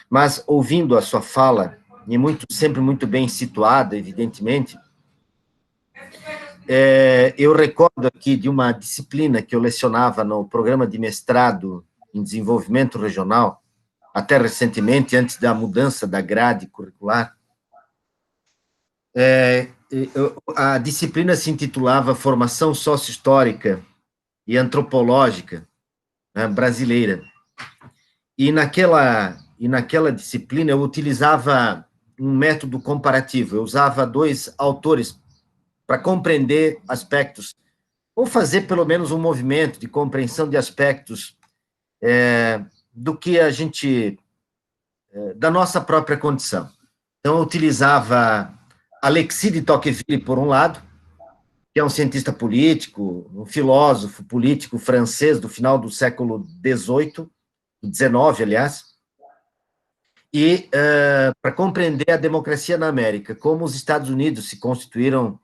Mas, ouvindo a sua fala, e sempre muito bem situada, evidentemente, eu recordo aqui de uma disciplina que eu lecionava no programa de mestrado em desenvolvimento regional, até recentemente, antes da mudança da grade curricular. A disciplina se intitulava Formação Sócio-Histórica e Antropológica, né, brasileira. E naquela disciplina eu utilizava um método comparativo, eu usava 2 autores para compreender aspectos, ou fazer pelo menos um movimento de compreensão de aspectos do que a gente, da nossa própria condição. Então eu utilizava Alexis de Tocqueville, por um lado, que é um cientista político, um filósofo político francês do final do século XIX, aliás, e para compreender a democracia na América, como os Estados Unidos se constituíram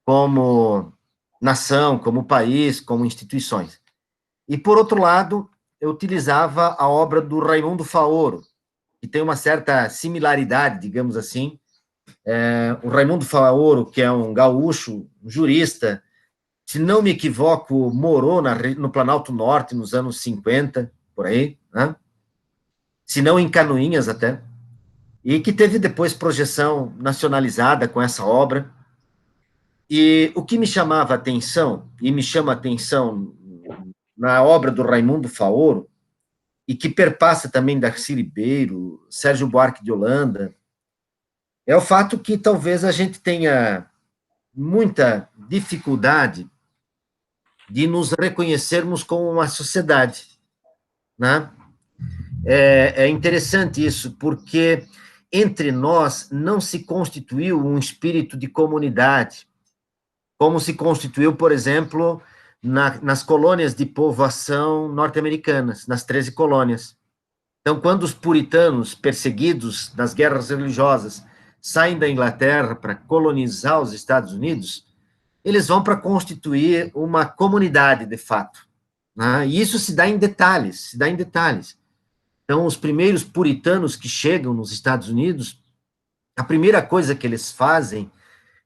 como nação, como país, como instituições. E, por outro lado, eu utilizava a obra do Raimundo Faoro, que tem uma certa similaridade, digamos assim. O Raimundo Faoro, que é um gaúcho, um jurista, se não me equivoco, morou no Planalto Norte nos anos 50, por aí, né? Se não em Canoinhas até, e que teve depois projeção nacionalizada com essa obra. E o que me chamava a atenção, e me chama a atenção na obra do Raimundo Faoro, e que perpassa também Darcy Ribeiro, Sérgio Buarque de Holanda, é o fato que talvez a gente tenha muita dificuldade de nos reconhecermos como uma sociedade, né? É interessante isso, porque entre nós não se constituiu um espírito de comunidade, como se constituiu, por exemplo, nas colônias de povoação norte-americanas, nas 13 colônias. Então, quando os puritanos, perseguidos nas guerras religiosas, saem da Inglaterra para colonizar os Estados Unidos, eles vão para constituir uma comunidade, de fato, né? E isso se dá em detalhes, Então, os primeiros puritanos que chegam nos Estados Unidos, a primeira coisa que eles fazem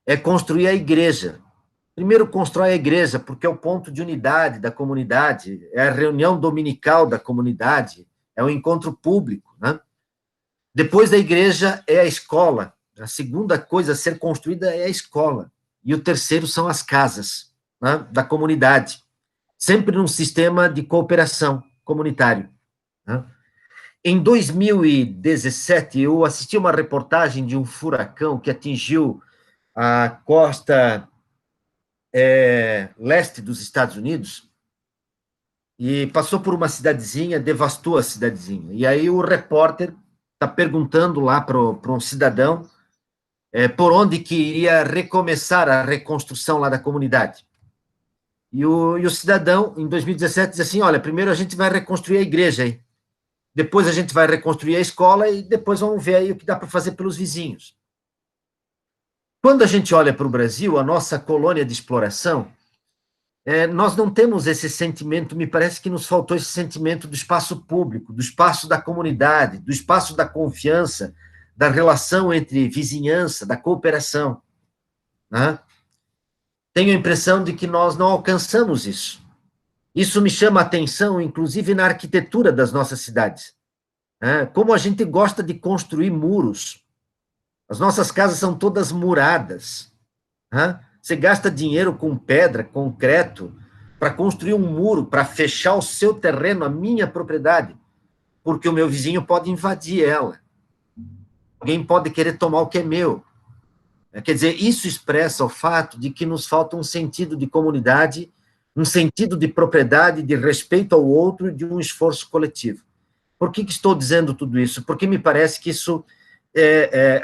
é construir a igreja. Primeiro constrói a igreja, porque é o ponto de unidade da comunidade, é a reunião dominical da comunidade, é um encontro público, né? Depois da igreja é a escola, A segunda coisa a ser construída é a escola. E o terceiro são as casas, né, da comunidade. Sempre num sistema de cooperação comunitário, né? Em 2017, eu assisti uma reportagem de um furacão que atingiu a costa leste dos Estados Unidos e passou por uma cidadezinha, devastou a cidadezinha. E aí o repórter está perguntando lá para um cidadão por onde que iria recomeçar a reconstrução lá da comunidade. E o cidadão, em 2017, diz assim, olha, primeiro a gente vai reconstruir a igreja aí, depois a gente vai reconstruir a escola e depois vamos ver aí o que dá para fazer pelos vizinhos. Quando a gente olha para o Brasil, a nossa colônia de exploração, nós não temos esse sentimento, me parece que nos faltou esse sentimento do espaço público, do espaço da comunidade, do espaço da confiança, da relação entre vizinhança, da cooperação, né? Tenho a impressão de que nós não alcançamos isso. Isso me chama a atenção, inclusive, na arquitetura das nossas cidades, né? Como a gente gosta de construir muros. As nossas casas são todas muradas, né? Você gasta dinheiro com pedra, concreto, para construir um muro, para fechar o seu terreno, a minha propriedade, porque o meu vizinho pode invadir ela. Alguém pode querer tomar o que é meu. Quer dizer, isso expressa o fato de que nos falta um sentido de comunidade, um sentido de propriedade, de respeito ao outro e de um esforço coletivo. Por que estou dizendo tudo isso? Porque me parece que isso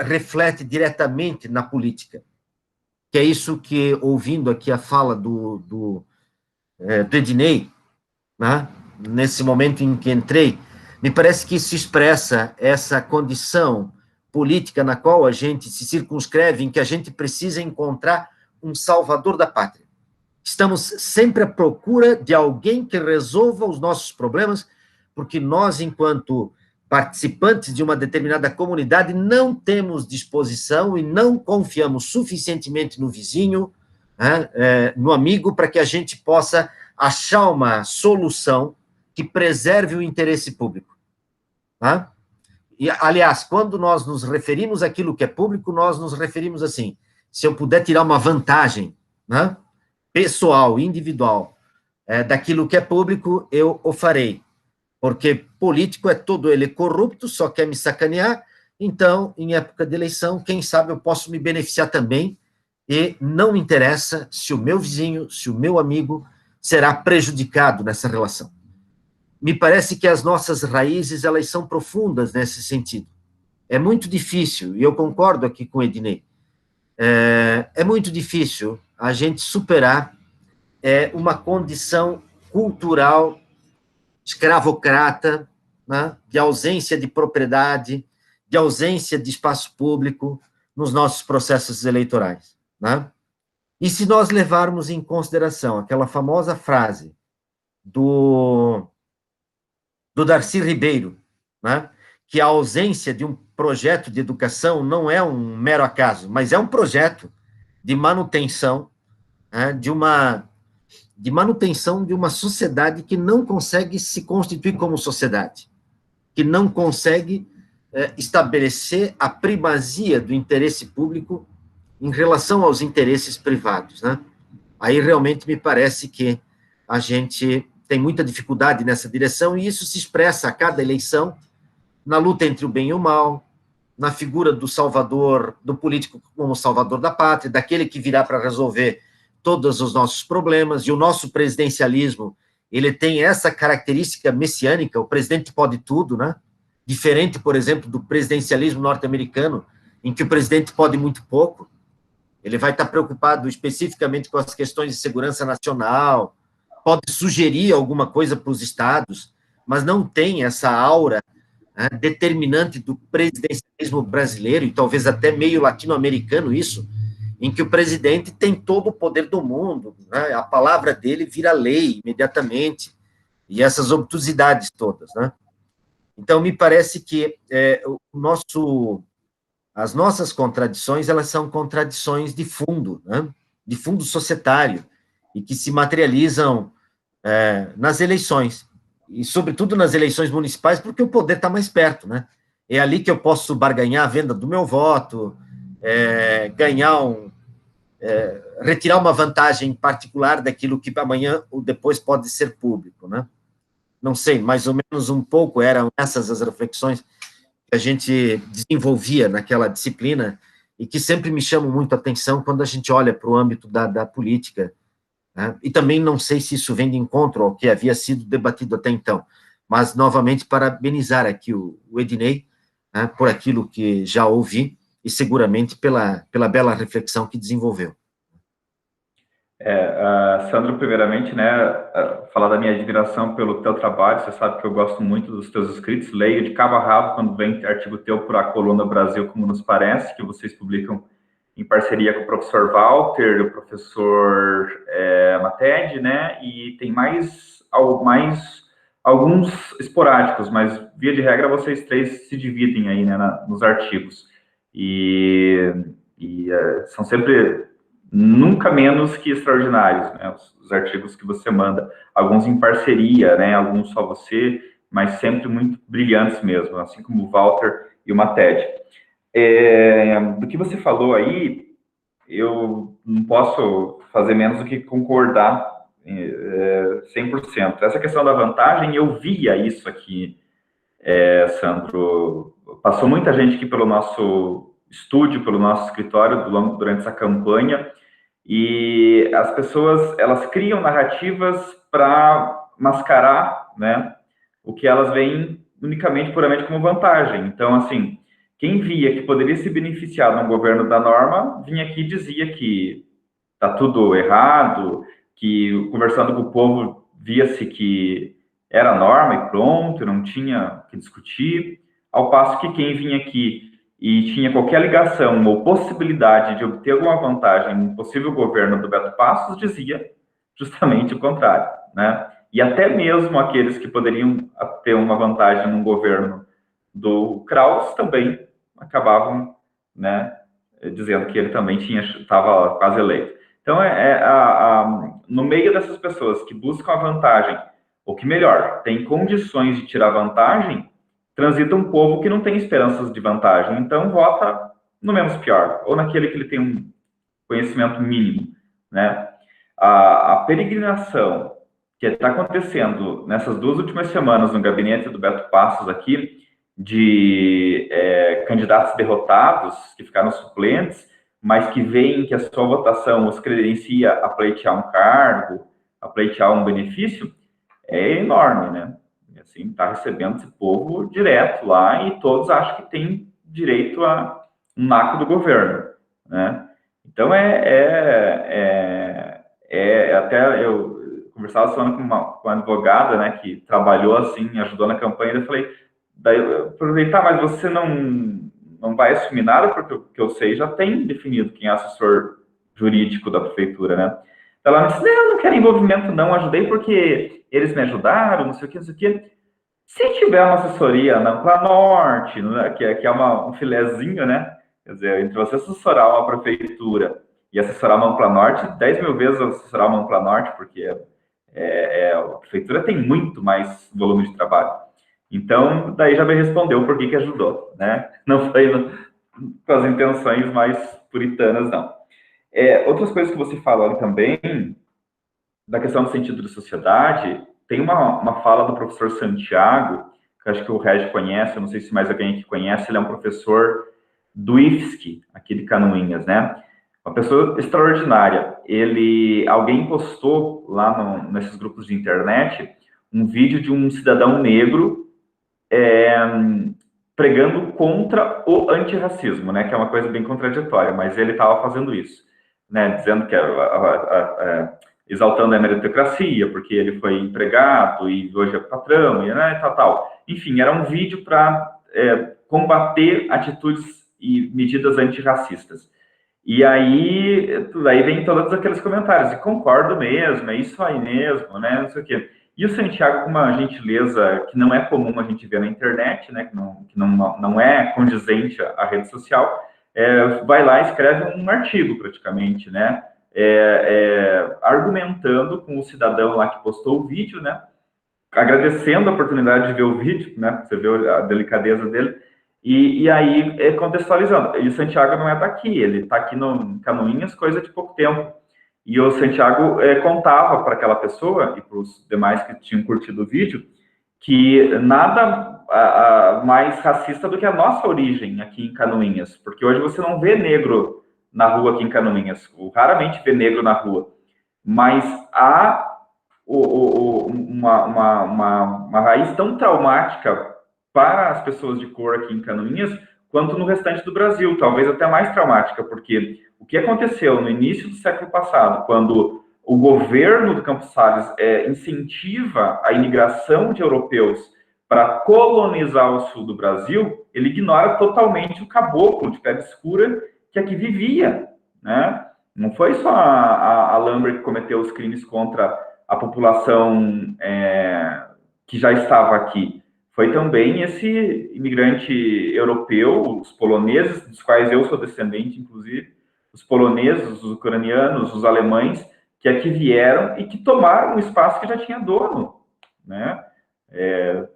reflete diretamente na política. Que é isso que, ouvindo aqui a fala do Ednei, né, nesse momento em que entrei, me parece que isso expressa essa condição política na qual a gente se circunscreve, em que a gente precisa encontrar um salvador da pátria. Estamos sempre à procura de alguém que resolva os nossos problemas, porque nós, enquanto participantes de uma determinada comunidade, não temos disposição e não confiamos suficientemente no vizinho, né, no amigo, para que a gente possa achar uma solução que preserve o interesse público. Tá? E, aliás, quando nós nos referimos àquilo que é público, nós nos referimos assim, se eu puder tirar uma vantagem, né, pessoal, individual, daquilo que é público, eu o farei. Porque político é todo ele corrupto, só quer me sacanear, então, em época de eleição, quem sabe eu posso me beneficiar também, e não me interessa se o meu vizinho, se o meu amigo será prejudicado nessa relação. Me parece que as nossas raízes, elas são profundas nesse sentido. É muito difícil, e eu concordo aqui com o Ednei, é muito difícil a gente superar uma condição cultural escravocrata, né, de ausência de propriedade, de ausência de espaço público nos nossos processos eleitorais, né? E se nós levarmos em consideração aquela famosa frase do Darcy Ribeiro, né, que a ausência de um projeto de educação não é um mero acaso, mas é um projeto de manutenção, né, de manutenção de uma sociedade que não consegue se constituir como sociedade, que não consegue estabelecer a primazia do interesse público em relação aos interesses privados, né? Aí realmente me parece que a gente tem muita dificuldade nessa direção, e isso se expressa a cada eleição, na luta entre o bem e o mal, na figura do salvador, do político como salvador da pátria, daquele que virá para resolver todos os nossos problemas, e o nosso presidencialismo, ele tem essa característica messiânica, o presidente pode tudo, né? Diferente, por exemplo, do presidencialismo norte-americano, em que o presidente pode muito pouco, ele vai estar preocupado especificamente com as questões de segurança nacional, pode sugerir alguma coisa para os estados, mas não tem essa aura, né, determinante do presidencialismo brasileiro, e talvez até meio latino-americano isso, em que o presidente tem todo o poder do mundo, né? A palavra dele vira lei imediatamente, e essas obtusidades todas, né? Então, me parece que as nossas contradições, elas são contradições de fundo, né? De fundo societário, e que se materializam nas eleições, e sobretudo nas eleições municipais, porque o poder está mais perto, né? É ali que eu posso barganhar a venda do meu voto, ganhar retirar uma vantagem particular daquilo que amanhã ou depois pode ser público, né? Não sei, mais ou menos um pouco eram essas as reflexões que a gente desenvolvia naquela disciplina e que sempre me chamam muito a atenção quando a gente olha para o âmbito da política, né? E também não sei se isso vem de encontro ao que havia sido debatido até então, mas, novamente, parabenizar aqui o Ednei, né, por aquilo que já ouvi e seguramente pela bela reflexão que desenvolveu. Sandro, primeiramente, né, falar da minha admiração pelo teu trabalho. Você sabe que eu gosto muito dos teus escritos, leio de cabo a rabo quando vem artigo teu por A Coluna Brasil, como nos parece, que vocês publicam em parceria com o professor Walter, o professor Mated, né, e tem mais alguns esporádicos, mas, via de regra, vocês três se dividem aí, né, nos artigos, e são sempre nunca menos que extraordinários, né, os artigos que você manda, alguns em parceria, né, alguns só você, mas sempre muito brilhantes mesmo, assim como o Walter e o Mated. Do que você falou aí, eu não posso fazer menos do que concordar 100%. Essa questão da vantagem, eu via isso aqui, Sandro. Passou muita gente aqui pelo nosso estúdio, pelo nosso escritório, durante essa campanha, e as pessoas, elas criam narrativas para mascarar, né, o que elas veem unicamente, puramente como vantagem. Então, assim, quem via que poderia se beneficiar de um governo da norma, vinha aqui e dizia que está tudo errado, que, conversando com o povo, via-se que era norma e pronto, não tinha que discutir, ao passo que quem vinha aqui e tinha qualquer ligação ou possibilidade de obter alguma vantagem no possível governo do Beto Passos, dizia justamente o contrário, né? E até mesmo aqueles que poderiam ter uma vantagem no governo do Kraus também acabavam, né, dizendo que ele também estava quase eleito. Então, no meio dessas pessoas que buscam a vantagem, ou que melhor, tem condições de tirar vantagem, transita um povo que não tem esperanças de vantagem, então vota no menos pior, ou naquele que ele tem um conhecimento mínimo, né? A peregrinação que está acontecendo nessas 2 últimas semanas no gabinete do Beto Passos aqui, de candidatos derrotados, que ficaram suplentes, mas que veem que a sua votação os credencia a pleitear um cargo, a pleitear um benefício, é enorme, né? Assim, está recebendo esse povo direto lá e todos acham que tem direito a um naco do governo, né? Então, até eu conversava falando com uma advogada, né, que trabalhou assim, ajudou na campanha, e eu falei, daí eu aproveitar, mas você não vai assumir nada, porque o que eu sei já tem definido quem é assessor jurídico da prefeitura, né? Ela me disse, não quero envolvimento não, ajudei porque eles me ajudaram, não sei o que. Se tiver uma assessoria na Ampla Norte, né, que é um filezinho, né? Quer dizer, entre você assessorar uma prefeitura e assessorar uma Ampla Norte, 10 mil vezes assessorar uma Ampla Norte, porque a prefeitura tem muito mais volume de trabalho. Então, daí já me respondeu por que ajudou, né? Não foi com as intenções mais puritanas, não. Outras coisas que você falou também, da questão do sentido de sociedade, tem uma fala do professor Santiago, que acho que o Regi conhece, eu não sei se mais alguém aqui conhece, ele é um professor do IFSC, aqui de Canoinhas, né? Uma pessoa extraordinária. Alguém postou lá nesses grupos de internet um vídeo de um cidadão negro pregando contra o antirracismo, né? Que é uma coisa bem contraditória, mas ele estava fazendo isso, né? Dizendo que exaltando a meritocracia, porque ele foi empregado e hoje é patrão, e né, tal. Enfim, era um vídeo para combater atitudes e medidas antirracistas. E aí vem todos aqueles comentários, e concordo mesmo, é isso aí mesmo, né, não sei o quê. E o Santiago, com uma gentileza que não é comum a gente ver na internet, né, que não é condizente à rede social, vai lá e escreve um artigo, praticamente, né, argumentando com o cidadão lá que postou o vídeo, né, agradecendo a oportunidade de ver o vídeo, né, você vê a delicadeza dele, E aí, contextualizando, e o Santiago não é daqui, ele está aqui no Canoinhas, coisa de pouco tempo. E o Santiago contava para aquela pessoa, e para os demais que tinham curtido o vídeo, que nada mais racista do que a nossa origem aqui em Canoinhas, porque hoje você não vê negro na rua aqui em Canoinhas, raramente vê negro na rua, mas há uma raiz tão traumática para as pessoas de cor aqui em Canoinhas, quanto no restante do Brasil, talvez até mais traumática, porque o que aconteceu no início do século passado, quando o governo do Campos Salles incentiva a imigração de europeus para colonizar o sul do Brasil, ele ignora totalmente o caboclo de pele escura que aqui vivia, né? Não foi só a Lambert que cometeu os crimes contra a população que já estava aqui. Foi também esse imigrante europeu, os poloneses, dos quais eu sou descendente, inclusive, os poloneses, os ucranianos, os alemães, que aqui vieram e que tomaram um espaço que já tinha dono, né?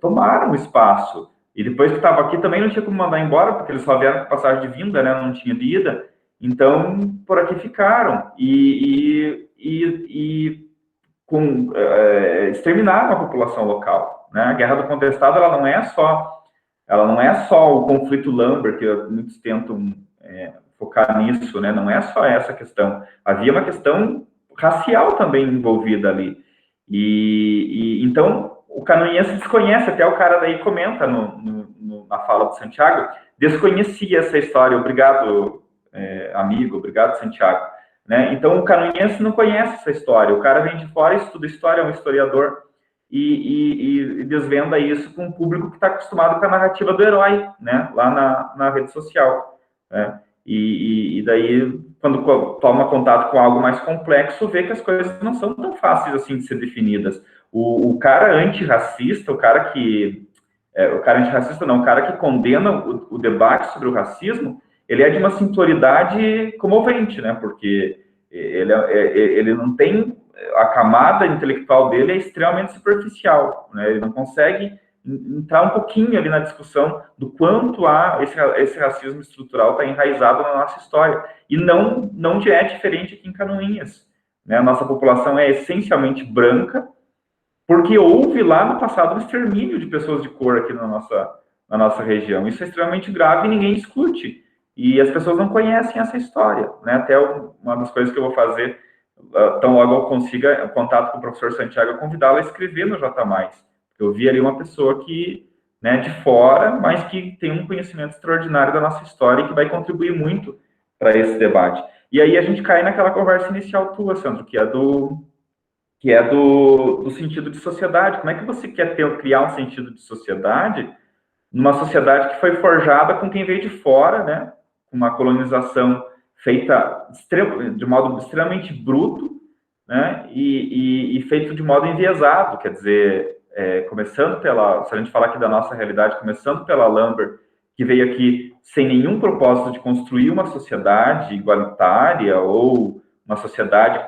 Tomaram o espaço. E depois que estava aqui também não tinha como mandar embora, porque eles só vieram com passagem de vinda, né? Não tinha de ida. Então, por aqui ficaram. Exterminaram a população local, né? A Guerra do Contestado, ela não é só o conflito Lambert, que muitos tentam focar nisso, né? Não é só essa questão. Havia uma questão racial também envolvida ali. Então, o canoinense desconhece, até o cara daí comenta na fala do Santiago, desconhecia essa história. Obrigado, amigo, obrigado, Santiago. Né? Então, o canoinense não conhece essa história. O cara vem de fora, estuda história, é um historiador, e desvenda isso com um público que está acostumado com a narrativa do herói, né? Lá na rede social. Né? E daí, quando toma contato com algo mais complexo, vê que as coisas não são tão fáceis assim de ser definidas. O cara antirracista, o cara que condena o debate sobre o racismo, ele é de uma simploriedade comovente, né? Porque ele não tem... A camada intelectual dele é extremamente superficial, né? Ele não consegue entrar um pouquinho ali na discussão do quanto esse racismo estrutural está enraizado na nossa história. E não é diferente aqui em Canoinhas, né? A nossa população é essencialmente branca, porque houve lá no passado um extermínio de pessoas de cor aqui na nossa região. Isso é extremamente grave e ninguém discute. E as pessoas não conhecem essa história, né? Até uma das coisas que eu vou fazer, tão logo eu consiga contato com o professor Santiago, é convidá-lo a escrever no J+. Eu vi ali uma pessoa que, né, de fora, mas que tem um conhecimento extraordinário da nossa história e que vai contribuir muito para esse debate. E aí a gente cai naquela conversa inicial tua, Sandro, que é do sentido de sociedade. Como é que você quer criar um sentido de sociedade numa sociedade que foi forjada com quem veio de fora, né? Uma colonização feita de modo extremamente bruto, né? E feito de modo enviesado, quer dizer, começando se a gente falar aqui da nossa realidade, começando pela Lambert, que veio aqui sem nenhum propósito de construir uma sociedade igualitária ou uma sociedade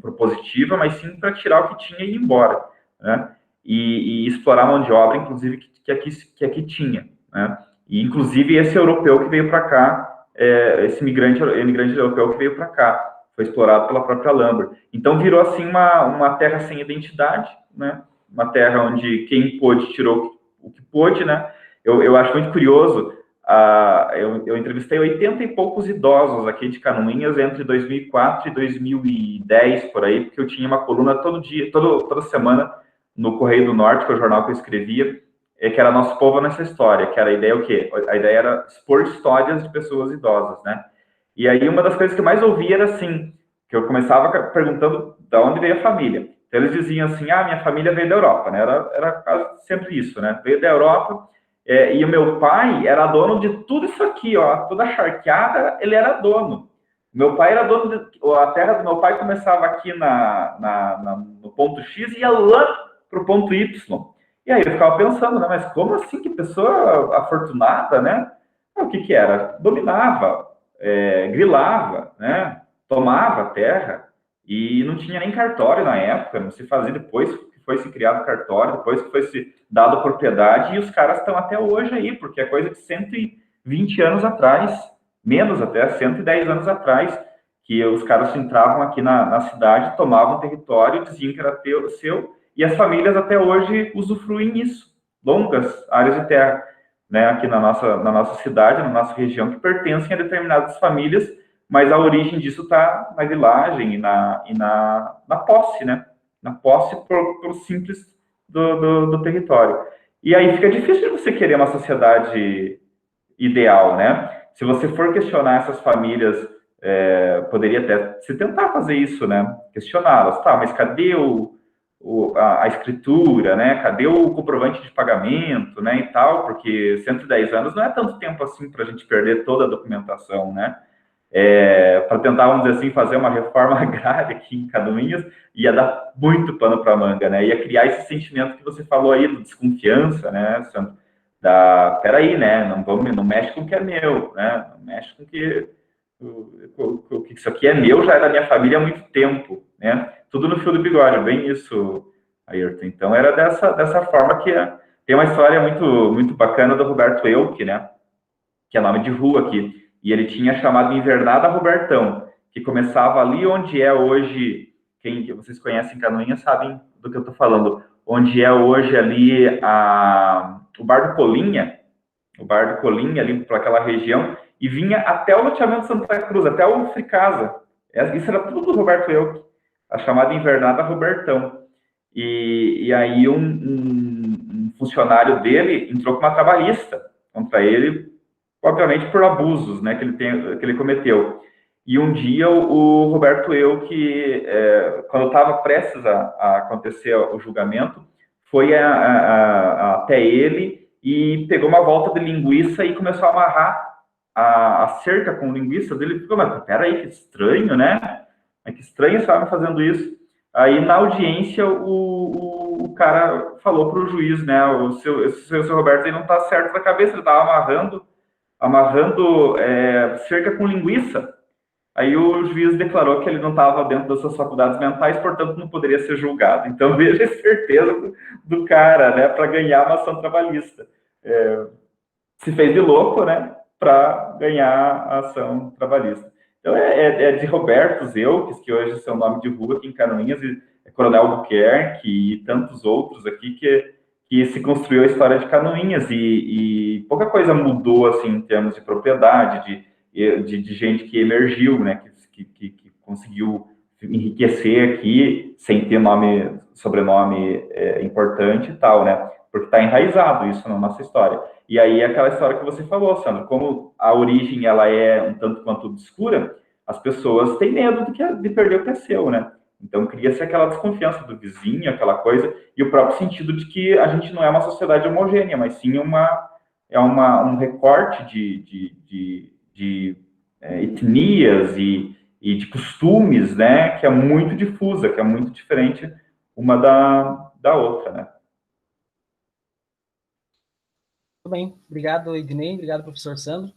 propositiva, mas sim para tirar o que tinha e ir embora, né? E explorar a mão de obra, inclusive, que aqui tinha, né? E, inclusive, esse europeu que veio para cá, esse imigrante europeu que veio para cá, foi explorado pela própria Lambert. Então, virou, assim, uma terra sem identidade, né? Uma terra onde quem pôde tirou o que pôde, né? Eu acho muito curioso, eu entrevistei 80 e poucos idosos aqui de Canoinhas entre 2004 e 2010, por aí, porque eu tinha uma coluna toda semana, no Correio do Norte, que é o jornal que eu escrevia, que era Nosso Povo Nessa História, que era a ideia o quê? A ideia era expor histórias de pessoas idosas, né? E aí uma das coisas que eu mais ouvia era assim, que eu começava perguntando de onde veio a família. Então eles diziam assim, minha família veio da Europa, né? Era quase sempre isso, né? Veio da Europa, e o meu pai era dono de tudo isso aqui, ó, toda a charqueada, ele era dono. Meu pai era dono a terra do meu pai começava aqui no ponto X e ia lá para o ponto Y. E aí eu ficava pensando, né, mas como assim, que pessoa afortunada, né? O que era? Dominava, grilava, né? Tomava a terra e não tinha nem cartório na época, não se fazia depois que foi se criado cartório, depois que foi se dado propriedade, e os caras estão até hoje aí, porque é coisa de 20 anos atrás, menos até, 110 anos atrás, que os caras entravam aqui na cidade, tomavam território, diziam que era seu, e as famílias até hoje usufruem disso. Longas áreas de terra, né, aqui na nossa cidade, na nossa região, que pertencem a determinadas famílias, mas a origem disso está na grilagem e na posse, né? Na posse por simples do território. E aí fica difícil de você querer uma sociedade ideal, né? Se você for questionar essas famílias, poderia até se tentar fazer isso, né? Questioná-las, tá, mas cadê a escritura, né? Cadê o comprovante de pagamento, né? E tal, porque 110 anos não é tanto tempo assim para a gente perder toda a documentação, né? Para tentar, vamos dizer assim, fazer uma reforma agrária aqui em Canoinhas, ia dar muito pano para manga, né? Ia criar esse sentimento que você falou aí, de desconfiança, né, Sandro? Peraí, né? Não mexe com o que é meu, né? Não mexe com o que isso aqui é meu, já é da minha família há muito tempo, né? Tudo no fio do bigode, bem isso, Ayrton. Então, era dessa forma que tem uma história muito bacana do Roberto Elck, né? Que é nome de rua aqui. E ele tinha chamado Invernada Robertão, que começava ali onde é hoje, quem vocês conhecem Canoinhas sabem do que eu estou falando, onde é hoje ali o Bar do Colinha, ali para aquela região, e vinha até o loteamento Santa Cruz, até o Fricasa. Isso era tudo do Roberto Elck, a chamada Invernada Robertão. E aí um funcionário dele entrou com uma trabalhista contra ele, obviamente por abusos, né, que ele cometeu. E um dia o Roberto Elck, quando estava prestes a acontecer o julgamento, foi até ele e pegou uma volta de linguiça e começou a amarrar a cerca com linguiça dele. Ficou, mas peraí, que estranho, né? Que estranho estava fazendo isso. Aí, na audiência, o cara falou para o juiz, né, o seu Roberto, ele não está certo da cabeça, ele estava amarrando cerca com linguiça. Aí o juiz declarou que ele não estava dentro das suas faculdades mentais, portanto não poderia ser julgado. Então veja a esperteza do cara, né, para ganhar uma ação trabalhista. Se fez de louco, né, para ganhar a ação trabalhista. Então é de Roberto Elck, que hoje é seu nome de rua aqui em Canoinhas, e Coronel Albuquerque e tantos outros aqui que se construiu a história de Canoinhas, e pouca coisa mudou assim em termos de propriedade, de gente que emergiu, né, que conseguiu enriquecer aqui sem ter sobrenome importante e tal, né, porque está enraizado isso na nossa história. E aí aquela história que você falou, Sandro, como a origem ela é um tanto quanto obscura, as pessoas têm medo de perder o que é seu, né? Então cria-se aquela desconfiança do vizinho, aquela coisa, e o próprio sentido de que a gente não é uma sociedade homogênea, mas sim um recorte de etnias e de costumes, né, que é muito difusa, que é muito diferente uma da outra, né? Muito bem, obrigado, Ednei, obrigado, professor Sandro.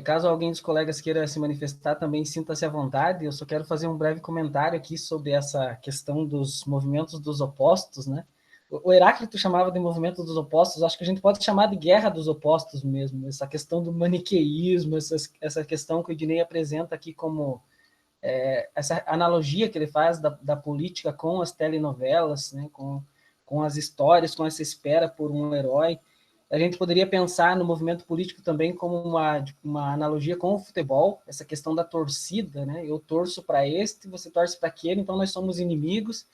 Caso alguém dos colegas queira se manifestar, também sinta-se à vontade. Eu só quero fazer um breve comentário aqui sobre essa questão dos movimentos dos opostos, né? O Heráclito chamava de movimento dos opostos, acho que a gente pode chamar de guerra dos opostos mesmo, essa questão do maniqueísmo, essa questão que o Ednei apresenta aqui como essa analogia que ele faz da política com as telenovelas, né? Com as histórias, com essa espera por um herói. A gente poderia pensar no movimento político também como uma analogia com o futebol, essa questão da torcida, né? Eu torço para este, você torce para aquele, então nós somos inimigos,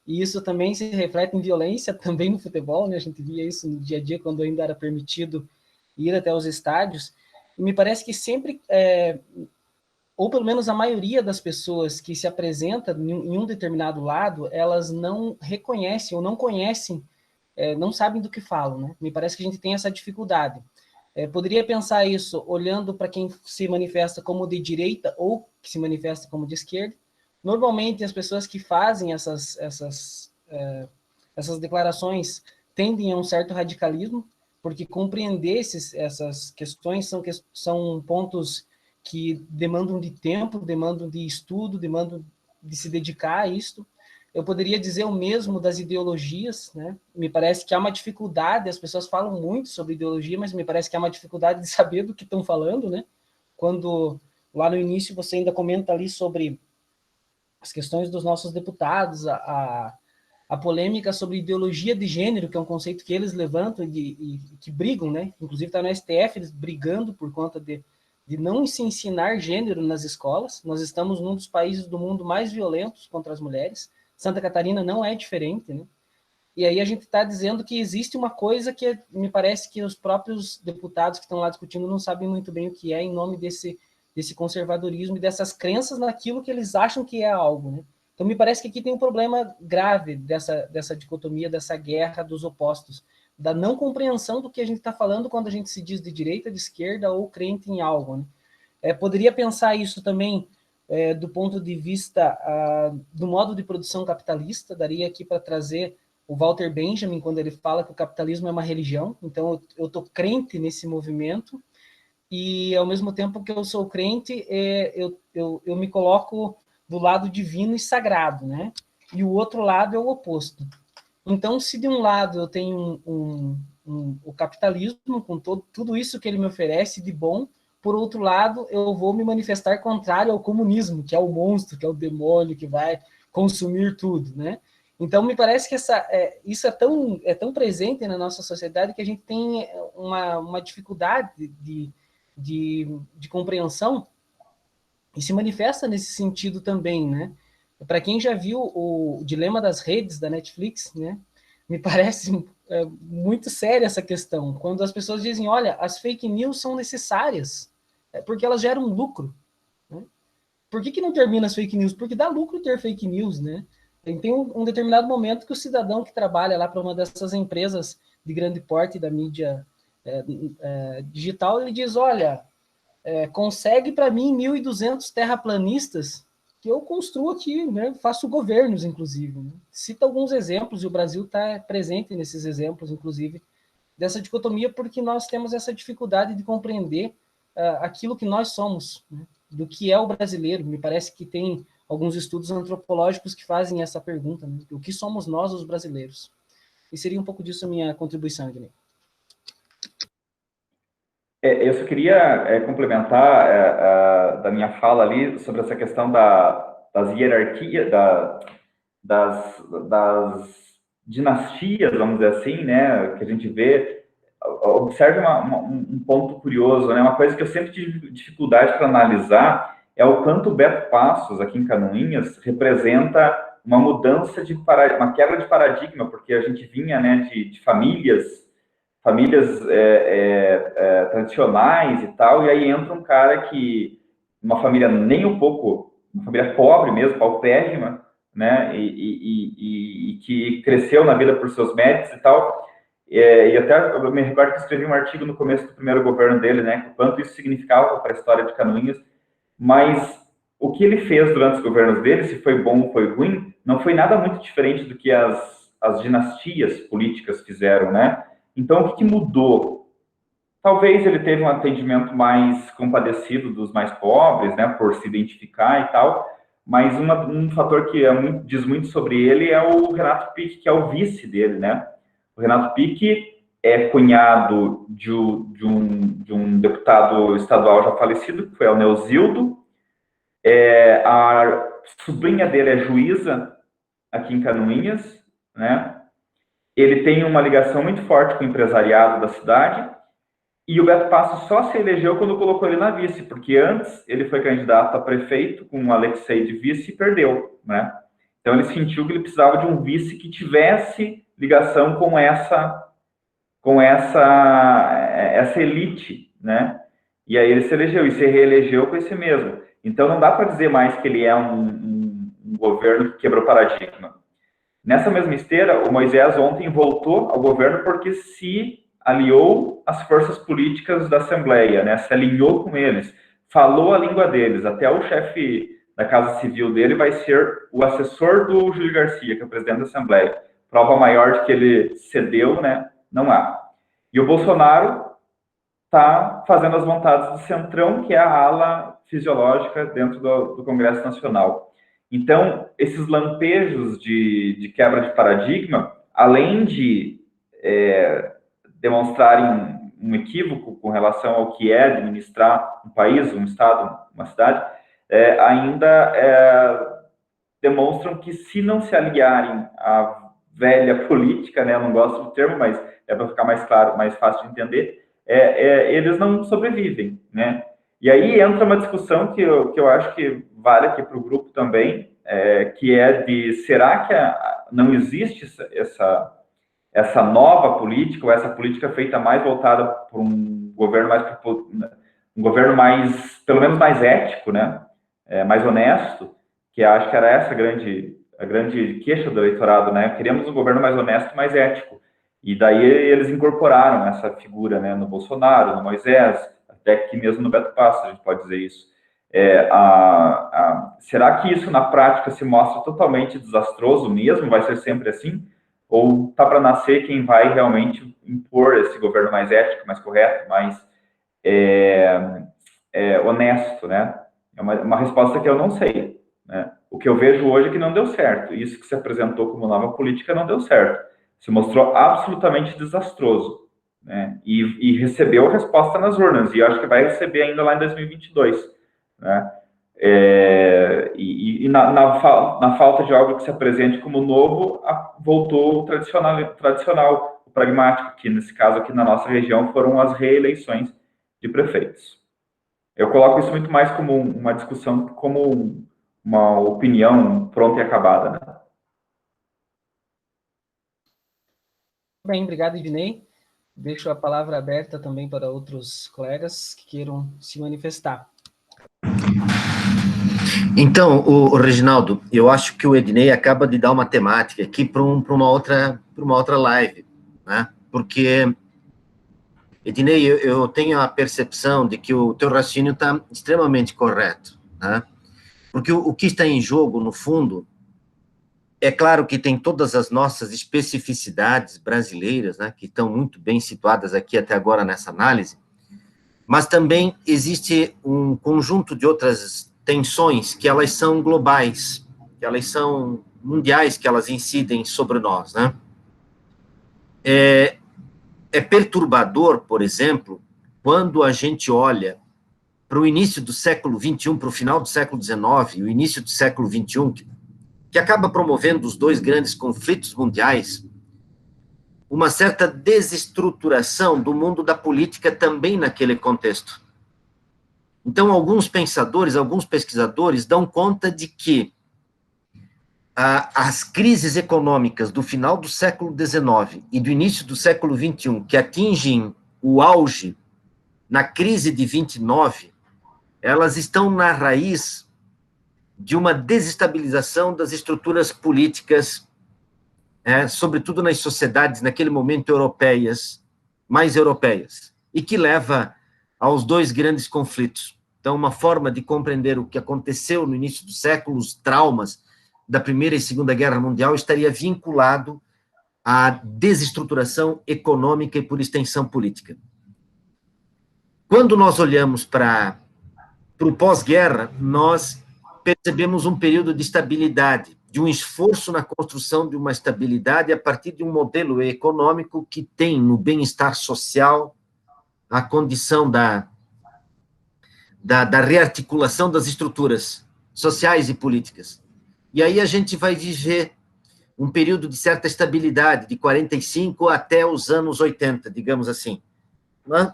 e isso também se reflete em violência também no futebol, né? A gente via isso no dia a dia, quando ainda era permitido ir até os estádios, e me parece que sempre, ou pelo menos a maioria das pessoas que se apresenta em um determinado lado, elas não reconhecem ou não conhecem, não sabem do que falam, né? Me parece que a gente tem essa dificuldade. Poderia pensar isso olhando para quem se manifesta como de direita ou que se manifesta como de esquerda. Normalmente, as pessoas que fazem essas declarações tendem a um certo radicalismo, porque compreender essas questões são pontos que demandam de tempo, demandam de estudo, demandam de se dedicar a isto. Eu poderia dizer o mesmo das ideologias, né? Me parece que há uma dificuldade, as pessoas falam muito sobre ideologia, mas me parece que há uma dificuldade de saber do que estão falando, né? Quando lá no início você ainda comenta ali sobre as questões dos nossos deputados, a polêmica sobre ideologia de gênero, que é um conceito que eles levantam e que brigam, né? Inclusive está no STF, eles brigando por conta de não se ensinar gênero nas escolas. Nós estamos num dos países do mundo mais violentos contra as mulheres. Santa Catarina não é diferente, né? E aí a gente está dizendo que existe uma coisa que me parece que os próprios deputados que estão lá discutindo não sabem muito bem o que é, em nome desse conservadorismo e dessas crenças naquilo que eles acham que é algo, né? Então me parece que aqui tem um problema grave dessa dicotomia, dessa guerra dos opostos, da não compreensão do que a gente está falando quando a gente se diz de direita, de esquerda ou crente em algo, né? Poderia pensar isso também do ponto de vista do modo de produção capitalista. Daria aqui para trazer o Walter Benjamin, quando ele fala que o capitalismo é uma religião. Então eu estou crente nesse movimento, e ao mesmo tempo que eu sou crente, eu me coloco do lado divino e sagrado, né? E o outro lado é o oposto. Então, se de um lado eu tenho o capitalismo, com tudo isso que ele me oferece de bom, por outro lado, eu vou me manifestar contrário ao comunismo, que é o monstro, que é o demônio, que vai consumir tudo, né? Então, me parece que isso é tão presente na nossa sociedade que a gente tem uma dificuldade de compreensão, e se manifesta nesse sentido também, né? Para quem já viu o Dilema das Redes, da Netflix, né? Me parece muito séria essa questão, quando as pessoas dizem, olha, as fake news são necessárias, porque elas geram lucro, né? Por que não termina as fake news? Porque dá lucro ter fake news, né? Tem um determinado momento que o cidadão que trabalha lá para uma dessas empresas de grande porte da mídia digital, ele diz, olha, consegue para mim 1.200 terraplanistas que eu construo aqui, né? Faço governos, inclusive, né? Cita alguns exemplos, e o Brasil está presente nesses exemplos, inclusive, dessa dicotomia, porque nós temos essa dificuldade de compreender aquilo que nós somos, né? Do que é o brasileiro. Me parece que tem alguns estudos antropológicos que fazem essa pergunta, né? O que somos nós, os brasileiros? E seria um pouco disso a minha contribuição, Ednei. Eu só queria complementar da minha fala ali sobre essa questão das hierarquias, das dinastias, vamos dizer assim, né, que a gente vê. Observe um ponto curioso, né, uma coisa que eu sempre tive dificuldade para analisar é o quanto o Beto Passos, aqui em Canoinhas, representa uma mudança uma quebra de paradigma, porque a gente vinha, né, de famílias tradicionais e tal, e aí entra um cara uma família uma família pobre mesmo, paupérrima, né, e que cresceu na vida por seus méritos e tal, e até eu me recordo que escrevi um artigo no começo do primeiro governo dele, né, o quanto isso significava para a história de Canoinhas, mas o que ele fez durante os governos dele, se foi bom ou foi ruim, não foi nada muito diferente do que as dinastias políticas fizeram, né? Então, o que mudou? Talvez ele teve um atendimento mais compadecido dos mais pobres, né, por se identificar e tal, mas um fator que diz muito sobre ele é o Renato Pique, que é o vice dele, né? O Renato Pique é cunhado de um deputado estadual já falecido, que foi o Neuzildo. A sobrinha dele é juíza aqui em Canoinhas, né? Ele tem uma ligação muito forte com o empresariado da cidade, e o Beto Passos só se elegeu quando colocou ele na vice, porque antes ele foi candidato a prefeito com o Alexei de vice e perdeu, né? Então ele sentiu que ele precisava de um vice que tivesse ligação com essa elite, né? E aí ele se elegeu e se reelegeu com esse mesmo. Então não dá para dizer mais que ele é um governo que quebrou paradigma. Nessa mesma esteira, o Moisés ontem voltou ao governo porque se aliou às forças políticas da Assembleia, né? Se alinhou com eles, falou a língua deles. Até o chefe da Casa Civil dele vai ser o assessor do Júlio Garcia, que é o presidente da Assembleia. Prova maior de que ele cedeu, né? Não há. E o Bolsonaro está fazendo as vontades do Centrão, que é a ala fisiológica dentro do Congresso Nacional. Então, esses lampejos de quebra de paradigma, além de demonstrarem um equívoco com relação ao que é administrar um país, um estado, uma cidade, ainda demonstram que, se não se aliarem à velha política, né, eu não gosto do termo, mas é para ficar mais claro, mais fácil de entender, eles não sobrevivem, né? E aí entra uma discussão que eu acho que vale aqui para o grupo também, que é de, será que não existe essa nova política, ou essa política feita mais voltada por um governo mais, pelo menos mais ético, né? Mais honesto, que acho que era essa a grande queixa do eleitorado, né? Queremos um governo mais honesto, mais ético. E daí eles incorporaram essa figura, né, no Bolsonaro, no Moisés, até aqui mesmo no Beto Passo, a gente pode dizer isso. Será que isso na prática se mostra totalmente desastroso mesmo? Vai ser sempre assim? Ou tá para nascer quem vai realmente impor esse governo mais ético, mais correto, mais honesto, né? É uma resposta que eu não sei, né? O que eu vejo hoje é que não deu certo. Isso que se apresentou como nova política não deu certo. Se mostrou absolutamente desastroso, né? E recebeu a resposta nas urnas, e eu acho que vai receber ainda lá em 2022, né? Na falta de algo que se apresente como novo, voltou o tradicional, o pragmático, que nesse caso aqui na nossa região foram as reeleições de prefeitos. Eu coloco isso muito mais como uma discussão, como uma opinião pronta e acabada, né? Bem, obrigado, Idinei. Deixo a palavra aberta também para outros colegas que queiram se manifestar. Então, o Reginaldo, eu acho que o Ednei acaba de dar uma temática aqui para uma outra live, né? Porque, Ednei, eu tenho a percepção de que o teu raciocínio está extremamente correto, né? Porque o que está em jogo, no fundo, é claro que tem todas as nossas especificidades brasileiras, né, que estão muito bem situadas aqui até agora nessa análise, mas também existe um conjunto de outras tensões que elas são globais, que elas são mundiais, que elas incidem sobre nós, né? É perturbador, por exemplo, quando a gente olha para o início do século XXI, para o final do século XIX, o início do século XXI, que acaba promovendo os dois grandes conflitos mundiais, uma certa desestruturação do mundo da política também naquele contexto. Então, alguns pensadores, alguns pesquisadores dão conta de que as crises econômicas do final do século XIX e do início do século XXI, que atingem o auge na crise de 29, elas estão na raiz de uma desestabilização das estruturas políticas, sobretudo nas sociedades, naquele momento, mais europeias, e que leva aos dois grandes conflitos. Então, uma forma de compreender o que aconteceu no início do século, os traumas da Primeira e Segunda Guerra Mundial, estaria vinculado à desestruturação econômica e, por extensão, política. Quando nós olhamos para o pós-guerra, nós percebemos um período de estabilidade, de um esforço na construção de uma estabilidade a partir de um modelo econômico que tem no bem-estar social a condição da rearticulação das estruturas sociais e políticas. E aí a gente vai viver um período de certa estabilidade, de 45 até os anos 80, digamos assim.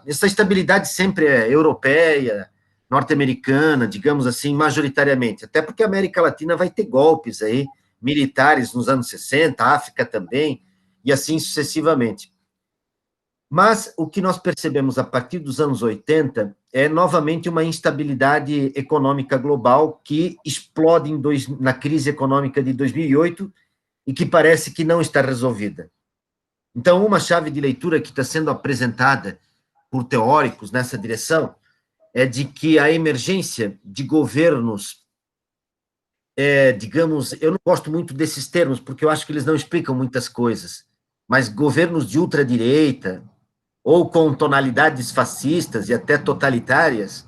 Essa estabilidade sempre é europeia, norte-americana, digamos assim, majoritariamente, até porque a América Latina vai ter golpes aí, militares nos anos 60, a África também, e assim sucessivamente. Mas o que nós percebemos a partir dos anos 80 é novamente uma instabilidade econômica global que explode na crise econômica de 2008 e que parece que não está resolvida. Então, uma chave de leitura que está sendo apresentada por teóricos nessa direção é de que a emergência de governos, digamos, eu não gosto muito desses termos, porque eu acho que eles não explicam muitas coisas, mas governos de ultradireita, ou com tonalidades fascistas e até totalitárias,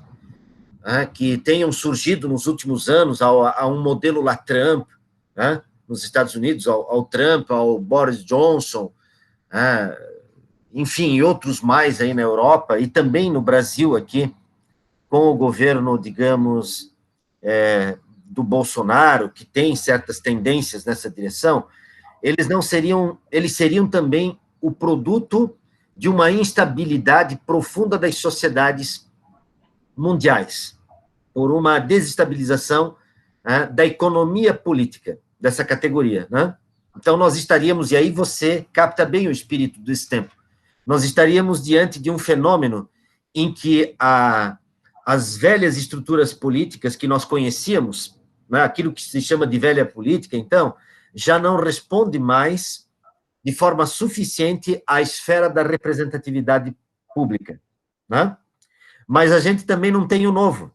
que tenham surgido nos últimos anos a um modelo lá Trump, nos Estados Unidos, ao Trump, ao Boris Johnson, enfim, e outros mais aí na Europa, e também no Brasil aqui, com o governo, digamos, do Bolsonaro, que tem certas tendências nessa direção, eles seriam também o produto de uma instabilidade profunda das sociedades mundiais, por uma desestabilização da economia política dessa categoria, né? Então, nós estaríamos, e aí você capta bem o espírito desse tempo, nós estaríamos diante de um fenômeno em que as velhas estruturas políticas que nós conhecíamos, né, aquilo que se chama de velha política, então, já não responde mais de forma suficiente à esfera da representatividade pública, né? Mas a gente também não tem o novo,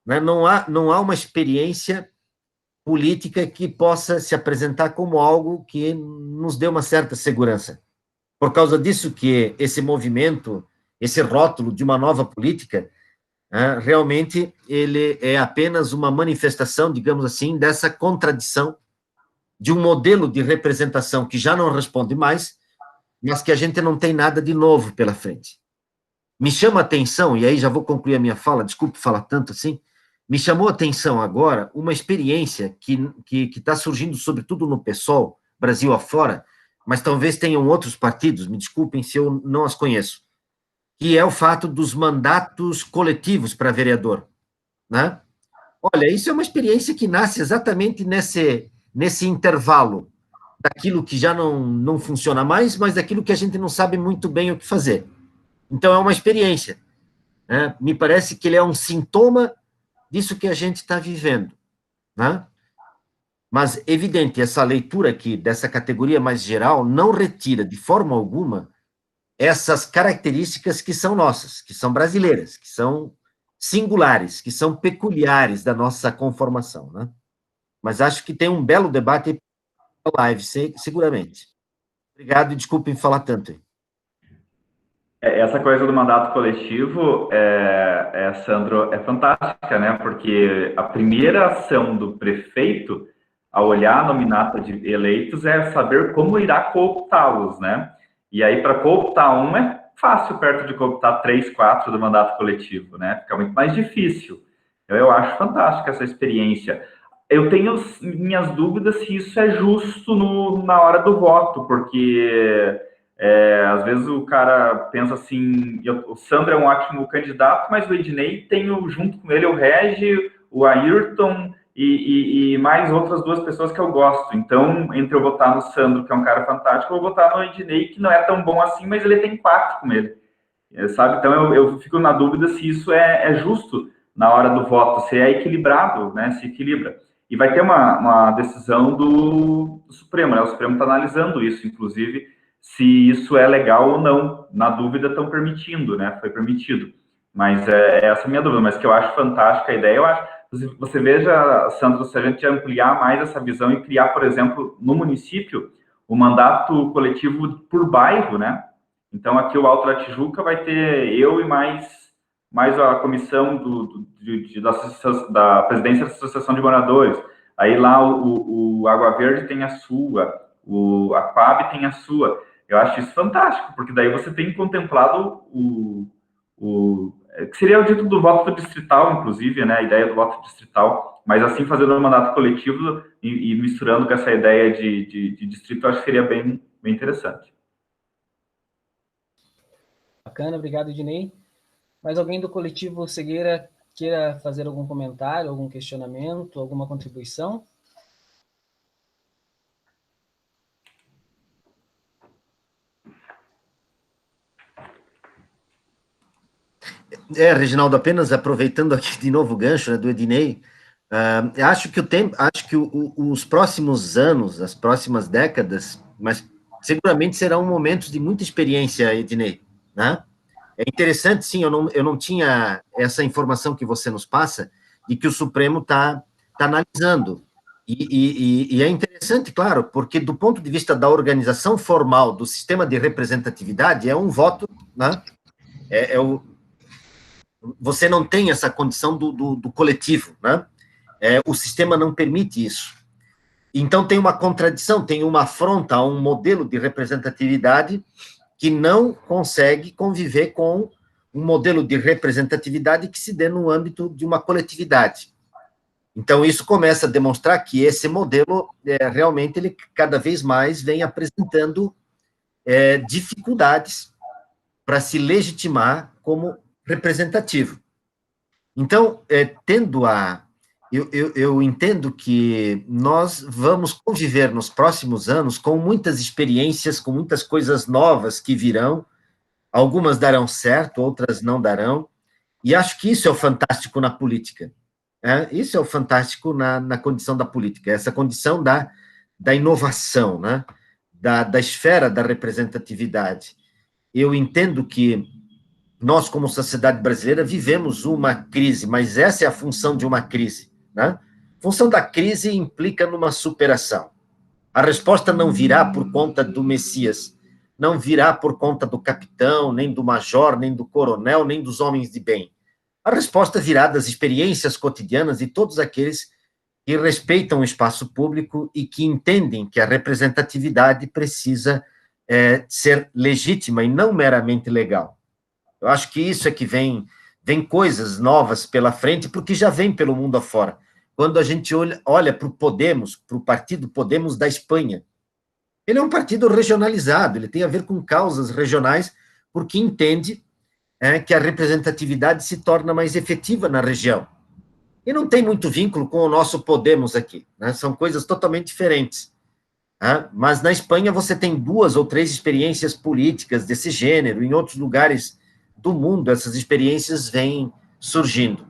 né? Não há uma experiência política que possa se apresentar como algo que nos dê uma certa segurança. Por causa disso que esse movimento, esse rótulo de uma nova política, realmente ele é apenas uma manifestação, digamos assim, dessa contradição de um modelo de representação que já não responde mais, mas que a gente não tem nada de novo pela frente. Me chama a atenção, e aí já vou concluir a minha fala, desculpe falar tanto assim, me chamou a atenção agora uma experiência que está surgindo, sobretudo no PSOL, Brasil afora, mas talvez tenham outros partidos, me desculpem se eu não as conheço, que é o fato dos mandatos coletivos para vereador, né? Olha, isso é uma experiência que nasce exatamente nesse intervalo daquilo que já não funciona mais, mas daquilo que a gente não sabe muito bem o que fazer. Então, é uma experiência, né? Me parece que ele é um sintoma disso que a gente está vivendo, né? Mas, evidente, essa leitura aqui, dessa categoria mais geral, não retira, de forma alguma, essas características que são nossas, que são brasileiras, que são singulares, que são peculiares da nossa conformação, né? Mas acho que tem um belo debate aí na live, seguramente. Obrigado e desculpem falar tanto aí. Essa coisa do mandato coletivo, Sandro, é fantástica, né? Porque a primeira ação do prefeito, ao olhar a nominata de eleitos, é saber como irá cooptá-los, né? E aí, para cooptar um, é fácil perto de cooptar 3, 4 do mandato coletivo, né? Fica muito mais difícil. Eu acho fantástica essa experiência. Eu tenho minhas dúvidas se isso é justo na hora do voto, porque... às vezes o cara pensa assim, o Sandro é um ótimo candidato, mas o Ednei tem junto com ele o Regi, o Ayrton e mais outras 2 pessoas que eu gosto. Então, entre eu votar no Sandro, que é um cara fantástico, eu vou votar no Ednei, que não é tão bom assim, mas ele tem 4 com ele, sabe? Então, eu fico na dúvida se isso é justo na hora do voto, se é equilibrado, né? Se equilibra. E vai ter uma decisão do Supremo, né? O Supremo está analisando isso, inclusive, se isso é legal ou não. Na dúvida, estão permitindo, né? Foi permitido. Mas essa é a minha dúvida, mas que eu acho fantástica a ideia. Eu acho, você veja, Sandro, se a gente ampliar mais essa visão e criar, por exemplo, no município, o mandato coletivo por bairro, né? Então, aqui o Alto da Tijuca vai ter eu e mais a comissão da presidência da Associação de Moradores. Aí lá o Água Verde tem a sua, a Coab tem a sua. Eu acho isso fantástico, porque daí você tem contemplado que seria o dito do voto distrital, inclusive, né, a ideia do voto distrital, mas assim fazendo um mandato coletivo e misturando com essa ideia de distrito, eu acho que seria bem interessante. Bacana, obrigado, Ednei. Mais alguém do coletivo Cegueira queira fazer algum comentário, algum questionamento, alguma contribuição? Reginaldo, apenas aproveitando aqui de novo o gancho, né, do Ednei, acho que os próximos anos, as próximas décadas, mas seguramente serão momentos de muita experiência, Ednei, né? É interessante, sim, eu não tinha essa informação que você nos passa, de que o Supremo está analisando. E é interessante, claro, porque do ponto de vista da organização formal do sistema de representatividade, é um voto, né? você não tem essa condição do coletivo, né? O sistema não permite isso. Então, tem uma contradição, tem uma afronta a um modelo de representatividade que não consegue conviver com um modelo de representatividade que se dê no âmbito de uma coletividade. Então, isso começa a demonstrar que esse modelo, realmente, ele cada vez mais vem apresentando dificuldades para se legitimar como representativo. Então, eu entendo que nós vamos conviver nos próximos anos com muitas experiências, com muitas coisas novas que virão, algumas darão certo, outras não darão, e acho que isso é o fantástico na política. Isso é o fantástico na condição da política, essa condição da inovação, né? da esfera da representatividade. Eu entendo que nós, como sociedade brasileira, vivemos uma crise, mas essa é a função de uma crise, né? A função da crise implica numa superação. A resposta não virá por conta do Messias, não virá por conta do capitão, nem do major, nem do coronel, nem dos homens de bem. A resposta virá das experiências cotidianas de todos aqueles que respeitam o espaço público e que entendem que a representatividade precisa ser legítima e não meramente legal. Eu acho que isso é que vem coisas novas pela frente, porque já vem pelo mundo afora. Quando a gente olha para o Podemos, para o partido Podemos da Espanha, ele é um partido regionalizado, ele tem a ver com causas regionais, porque entende que a representatividade se torna mais efetiva na região. E não tem muito vínculo com o nosso Podemos aqui, né? São coisas totalmente diferentes. Mas na Espanha você tem 2 ou 3 experiências políticas desse gênero, em outros lugares do mundo essas experiências vêm surgindo.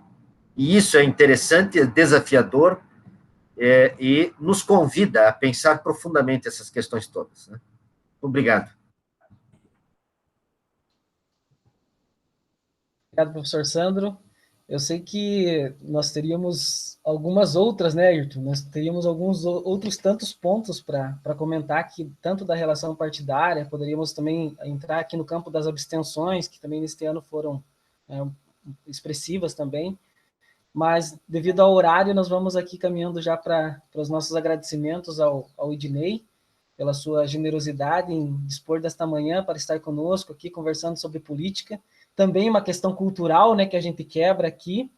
E isso é interessante, é desafiador, e nos convida a pensar profundamente essas questões todas, né? Obrigado. Obrigado, professor Sandro. Eu sei que nós teríamos algumas outras, né, Ayrton? Nós teríamos alguns outros tantos pontos para comentar aqui, tanto da relação partidária, poderíamos também entrar aqui no campo das abstenções, que também neste ano foram expressivas também, mas devido ao horário, nós vamos aqui caminhando já para os nossos agradecimentos ao Idnei, pela sua generosidade em dispor desta manhã para estar conosco aqui, conversando sobre política. Também uma questão cultural, né, que a gente quebra aqui,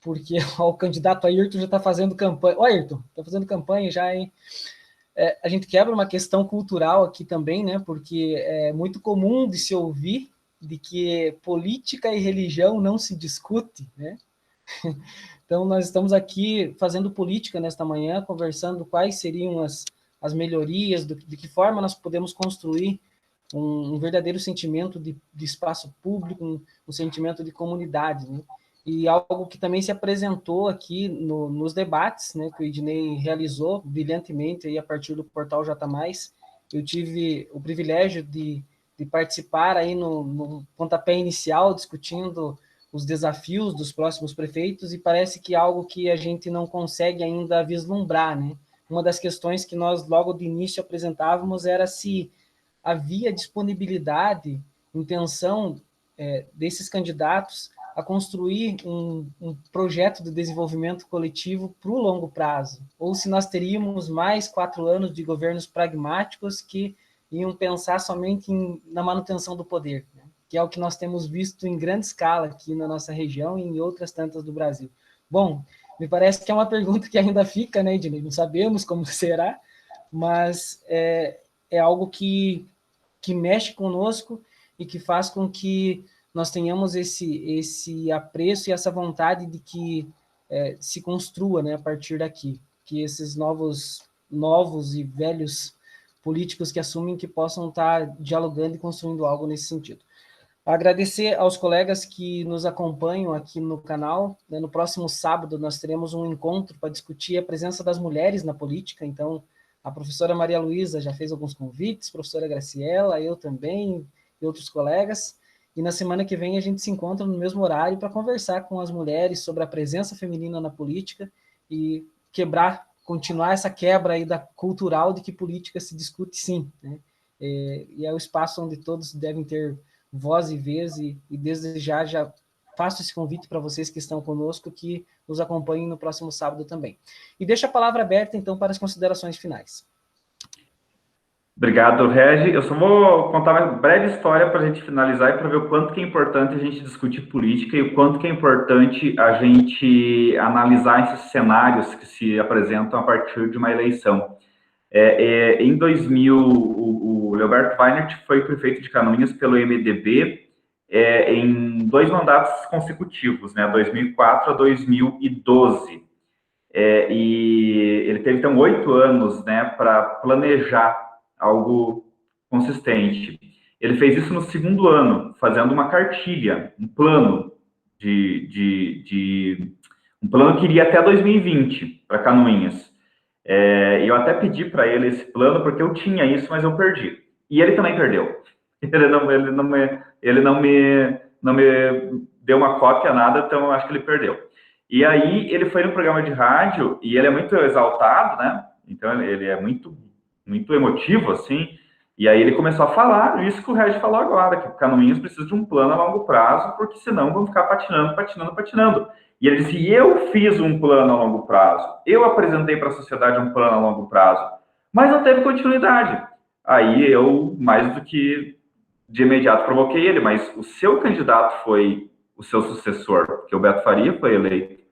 porque ó, o candidato Ayrton já está fazendo campanha. Ó, Ayrton, está fazendo campanha já, hein? A gente quebra uma questão cultural aqui também, né, porque é muito comum de se ouvir de que política e religião não se discute, né? Então, nós estamos aqui fazendo política nesta manhã, conversando quais seriam as melhorias, de que forma nós podemos construir um verdadeiro sentimento de espaço público, um sentimento de comunidade, né? E algo que também se apresentou aqui nos debates, né, que o Idnei realizou brilhantemente aí a partir do portal J+. Eu tive o privilégio de participar aí no pontapé inicial, discutindo os desafios dos próximos prefeitos, e parece que é algo que a gente não consegue ainda vislumbrar, né? Uma das questões que nós logo de início apresentávamos era se havia disponibilidade, intenção desses candidatos a construir um projeto de desenvolvimento coletivo para o longo prazo, ou se nós teríamos mais 4 anos de governos pragmáticos que iam pensar somente na manutenção do poder, né? Que é o que nós temos visto em grande escala aqui na nossa região e em outras tantas do Brasil. Bom, me parece que é uma pergunta que ainda fica, né, Ednei? Não sabemos como será, mas é algo que mexe conosco e que faz com que nós tenhamos esse apreço e essa vontade de que se construa, né, a partir daqui, que esses novos e velhos políticos que assumem que possam estar dialogando e construindo algo nesse sentido. Agradecer aos colegas que nos acompanham aqui no canal. No próximo sábado nós teremos um encontro para discutir a presença das mulheres na política, então a professora Maria Luísa já fez alguns convites, a professora Graciela, eu também, e outros colegas, e na semana que vem a gente se encontra no mesmo horário para conversar com as mulheres sobre a presença feminina na política e continuar essa quebra aí cultural de que política se discute sim, né? E é o espaço onde todos devem ter voz e vez, e desde já faço esse convite para vocês que estão conosco, que nos acompanhem no próximo sábado também. E deixo a palavra aberta, então, para as considerações finais. Obrigado, Regi. Eu só vou contar uma breve história para a gente finalizar e para ver o quanto que é importante a gente discutir política e o quanto que é importante a gente analisar esses cenários que se apresentam a partir de uma eleição. Em 2000, o Leoberto Weinert foi prefeito de Canoinhas pelo MDB em 2 mandatos consecutivos, né, 2004 a 2012. E ele teve, então, 8 anos, né, para planejar algo consistente. Ele fez isso no 2º ano, fazendo uma cartilha, um plano um plano que iria até 2020 para Canoinhas. E eu até pedi para ele esse plano porque eu tinha isso, mas eu perdi. E ele também perdeu. Ele não me deu uma cópia, nada, então eu acho que ele perdeu. E aí ele foi no programa de rádio e ele é muito exaltado, né? Então ele é muito emotivo, assim, e aí ele começou a falar isso que o Regi falou agora, que o Canoinhas precisa de um plano a longo prazo, porque senão vão ficar patinando. E ele disse, eu fiz um plano a longo prazo, eu apresentei para a sociedade um plano a longo prazo, mas não teve continuidade. Aí eu, mais do que de imediato, provoquei ele, mas o seu candidato foi o seu sucessor, porque o Beto Faria foi eleito,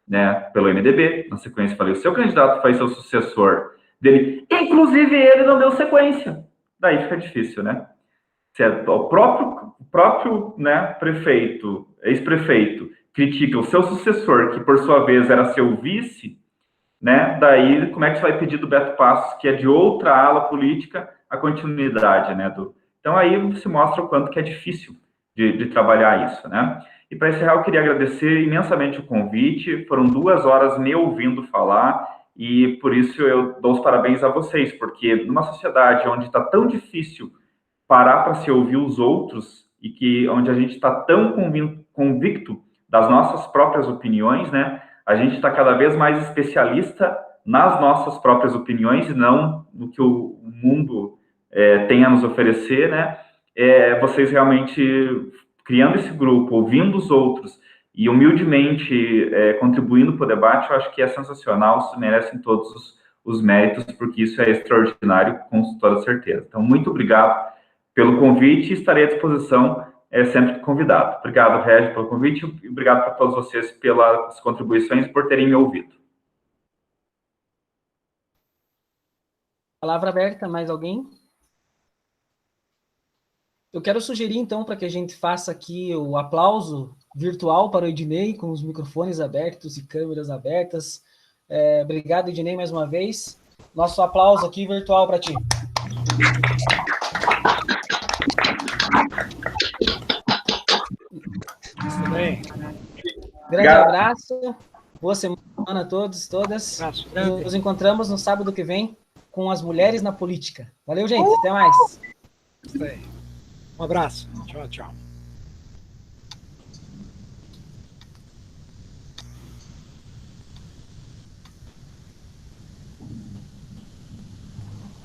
né, pelo MDB, na sequência falei, o seu candidato foi seu sucessor, dele, inclusive ele não deu sequência. Daí fica difícil, né? Certo? O próprio, né, prefeito, ex-prefeito, critica o seu sucessor, que por sua vez era seu vice, né? Daí, como é que você vai pedir do Beto Passos, que é de outra ala política, a continuidade, né? Então, aí se mostra o quanto que é difícil de trabalhar isso, né? E para encerrar, eu queria agradecer imensamente o convite. Foram 2 horas me ouvindo falar, e por isso eu dou os parabéns a vocês, porque numa sociedade onde está tão difícil parar para se ouvir os outros e onde a gente está tão convicto das nossas próprias opiniões, né? A gente está cada vez mais especialista nas nossas próprias opiniões e não no que o mundo tem a nos oferecer, né? Vocês realmente criando esse grupo, ouvindo os outros e humildemente contribuindo para o debate, eu acho que é sensacional, se merecem todos os méritos, porque isso é extraordinário, com toda certeza. Então, muito obrigado pelo convite e estarei à disposição sempre que convidado. Obrigado, Regi, pelo convite e obrigado para todos vocês pelas contribuições e por terem me ouvido. Palavra aberta, mais alguém? Eu quero sugerir, então, para que a gente faça aqui o aplauso virtual para o Ednei, com os microfones abertos e câmeras abertas. Obrigado, Ednei, mais uma vez. Nosso aplauso aqui virtual para ti. Muito bem. Grande abraço. Boa semana a todos e todas. Nos encontramos no sábado que vem com as mulheres na política. Valeu, gente. Até mais. Isso aí. Um abraço. Tchau, tchau.